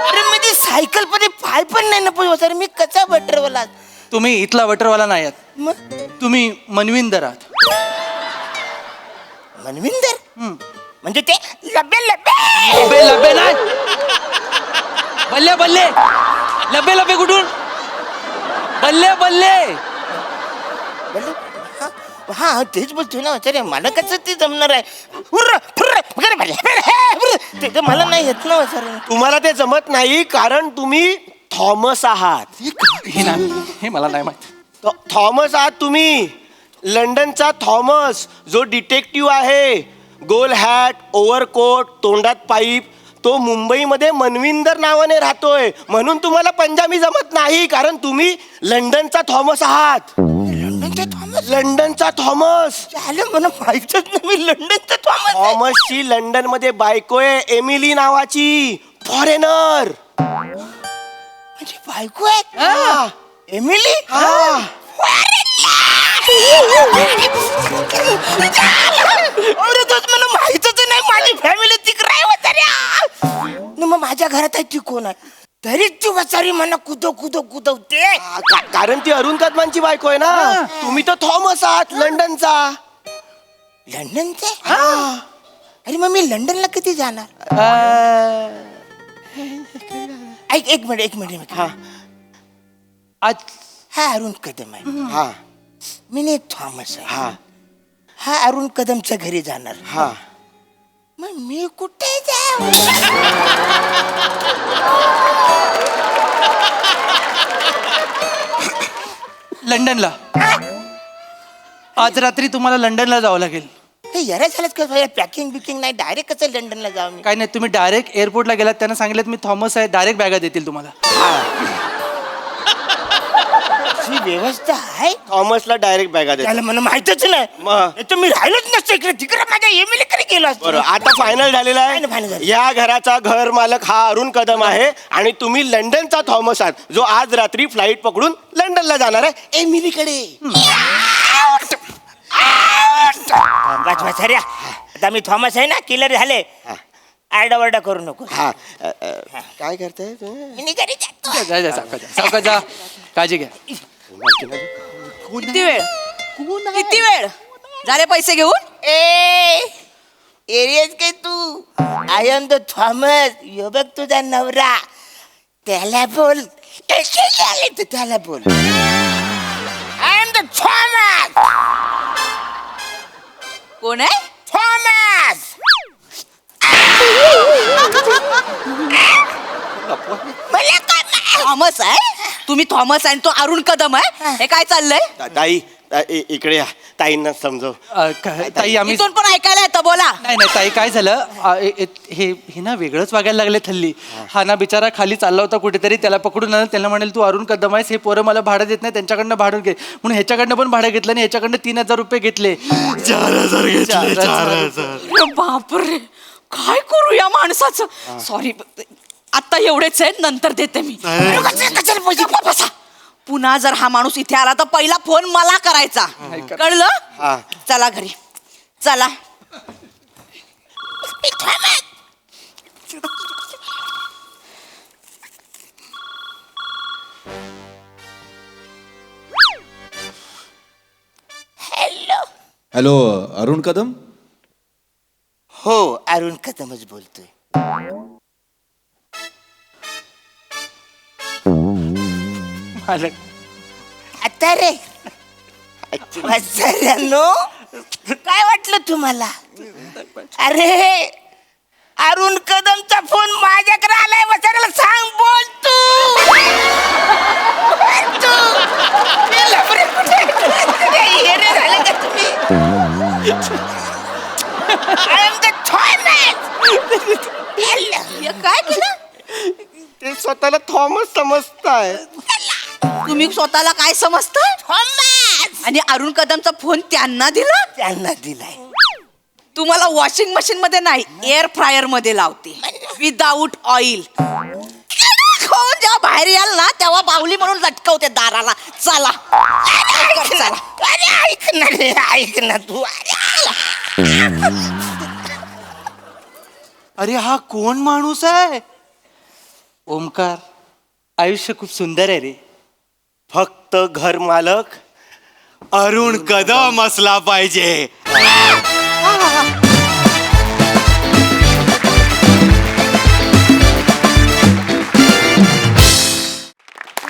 अरे म्हणजे सायकल पण पाय पण नाही ना पण वसाऱ्या. मी कच्चा बटरवाला. तुम्ही इथला बटरवाला नाही आहात, मग तुम्ही मनविंदर आहात. मनविंदर म्हणजे ते लब्बे लब्बे. लबे लबे नाही, बल्ले बल्ले. लबे लबे कुठून. बल्ले बल्ले. हा तेच बोलतोय ना वसाऱ्या. मला कसं ते जमणार आहे. हुर्र, हुर्र, वगैरे भले, हुर्र. ते तर मला नाही येत ना वसाऱ्या. तुम्हाला ते जमत नाही कारण तुम्ही थॉमस आहात. हे नाही, हे मला नाही माहित. थॉमस आहात तुम्ही. लंडनचा थॉमस जो डिटेक्टिव्ह आहे, गोल हॅट, ओव्हरकोट, तोंडात पाईप, तो मुंबईमध्ये मनविंदर नावाने राहतोय. म्हणून तुम्हाला पंजाबी जमत नाही कारण तुम्ही लंडनचा थॉमस आहात. लंडनचा थॉमस. झालं मला माहितच नाही मी लंडनचा थॉमस. थॉमसची लंडन मध्ये बायको आहे एमिली नावाची, फॉरेनर. म्हणजे बायको आहे एमिली. अरे तोच मला माहितच नाही. माझी फॅमिली तिकडे आहे वसाऱ्या. मग माझ्या घरात आहे ती कोण आहे तरी ती वसारी मला कुदवते. कारण ती अरुण कदमांची बायको आहे ना. तुम्ही तर थॉमस आहात लंडनचा. लंडनचा. अरे मग मी लंडनला कधी जाणार. ऐक एक मिनिट. हा आज हा अरुण कदम आहे. हा मी नाही थॉमस आहे. हा हा अरुण कदमच्या घरी जाणार. हा मग मी कुठे जाऊ. लंडनला. आज रात्री तुम्हाला लंडनला जावं लागेल. हे यारा झालंच का पॅकिंग बिकिंग नाही डायरेक्ट कसं लंडनला जाऊ मी. काही नाही, तुम्ही डायरेक्ट एअरपोर्टला गेलात, त्यांना सांगितलं मी थॉमस आहे, डायरेक्ट बॅगा देतील तुम्हाला. व्यवस्था आहे थॉमसला डायरेक्ट बॅगा त्याला देतो मला माहितच नाही मग? नाही तर मी राहिलोच नसतो इकडे तिकडे माझ्या एमएलए कडे गेलो असतो बरं आता फायनल झालेला final आहे झालं. या घराचा घर मालक हा अरुण कदम आहे आणि तुम्ही लंडनचा थॉमस आहात जो आज रात्री फ्लाईट पकडून लंडनला जाणार आहे एमिली कडे बस बस अरे आता मी थॉमस आहे ना किलर झाले आरडाओरडा करू नको हा काय करताय तुम्ही? मी घरी जातो. जा जा सावकाश जा काळजी घ्या किती वेळ किती वेळ झाले पैसे घेऊन एरियस काय तू आय एम द थॉमस यो बघ तुझा नवरा त्याला बोल आले तर त्याला बोल आय एम द थॉमस कोण आहे थॉमस मला काय थॉमस आहे तुम्ही थॉमस आहे आणि तो अरुण कदम आहे हे काय चाललंय ताई इकडे या ताईंना समजव ताई आम्ही इथून पण ऐकायला येतं बोला नाही नाही ताई काय झालं हे ना वेगळंच वागायला लागले हल्ली हा ना बिचारा खाली चालला होता कुठेतरी त्याला पकडून आणलं त्याला म्हणाल तू अरुण कदम आहेस हे पोरं मला भाडं देत नाही त्यांच्याकडनं भाडं घे म्हणून ह्याच्याकडनं पण भाडं घेतलं आणि ह्याच्याकडनं 3,000 रुपये घेतले 4,000 घेतले 4,000 बापरे काय करू या माणसाचं सॉरी आता एवढेच आहेत नंतर देते मी कशाला पैसे बसा. पुन्हा जर हा माणूस इथे आला तर पहिला फोन मला करायचा कळलं चला घरी चला हॅलो अरुण कदम हो अरुण कदमच बोलतोय मालक आता रे वत्सऱ्यांनो काय वाटलं तुम्हाला अरे अरुण कदमचा फोन माझ्याकडे आलाय वत्सऱ्याला सांग बोल तू बोल तू. हे लफडे कुठे? अरे येडे झाले का तुम्ही I am the Thomas. काय केलं ते स्वतःला थॉमस समजताय तुम्ही स्वतःला काय समजता थॉमस आणि अरुण कदमचा फोन त्यांना दिला त्यांना दिलाय तुम्हाला वॉशिंग मशीन मध्ये नाही एअर फ्रायर मध्ये लावते विदाऊट ऑइल जेव्हा बाहेर याल ना तेव्हा बाहुली म्हणून लटकवते दाराला चला चला अरे ऐक ना रे ऐक ना तू अरे हा कोण माणूस आहे ओमकार आयुष्य खूप सुंदर आहे रे फक्त घर मालक अरुण कदम असला पाहिजे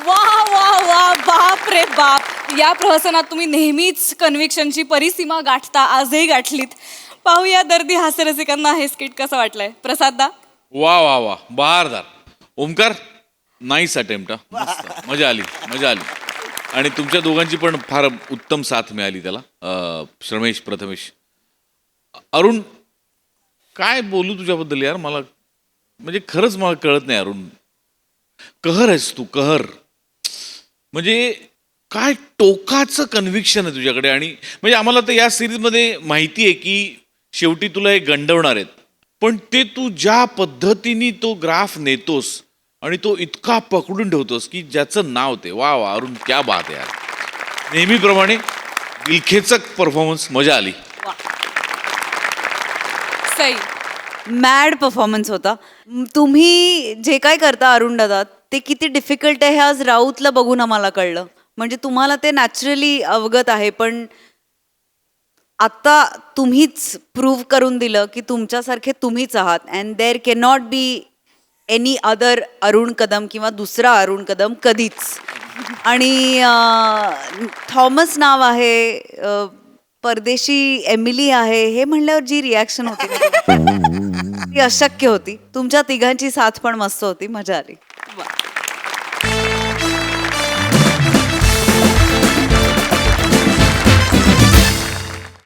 वा वा वा बाप रे बाप या प्रहसनात तुम्ही नेहमीच कन्व्हिक्शनची परिसीमा गाठता आजही गाठलीत पाहूया दर्दी हास्यरसिकांना हे स्किट कसं वाटलंय प्रसाददा वा वा वा बहारदार ओमकार नाईस अटेम्प्ट मजा आली मजा आली आणि तुमच्या दोघांची पण फार उत्तम साथ मिळाली त्याला श्रमेश प्रथमेश अरुण काय बोलू तुझ्याबद्दल यार मला म्हणजे खरंच मला कळत नाही अरुण कहर आहेस तू कहर म्हणजे काय टोकाचं कन्व्हिक्शन आहे तुझ्याकडे आणि म्हणजे आम्हाला तर या सिरीजमध्ये माहिती आहे की शेवटी तुला हे गंडवणार आहेत पण ते तू ज्या पद्धतीने तो ग्राफ नेतोस आणि तो इतका पकडून ठेवतोस की ज्याचं नाव ते वा वा अरुण क्या बात आहे यार नेहमीप्रमाणे दिलखेचक परफॉर्मन्स मजा आली सई मॅड परफॉर्मन्स होता तुम्ही जे काय करता अरुण दादा ते किती डिफिकल्ट आहे हे आज राऊतला बघून आम्हाला कळलं म्हणजे तुम्हाला ते नॅचरली अवगत आहे पण आता तुम्हीच प्रूव्ह करून दिलं की तुमच्यासारखे तुम्हीच आहात and there can not be any other Arun Kadam किंवा दुसरा अरुण कदम कधीच आणि थॉमस नाव आहे परदेशी एमिली आहे हे म्हणल्यावर जी रिॲक्शन होती ती अशक्य होती तुमच्या तिघांची साथ पण मस्त होती मजा आली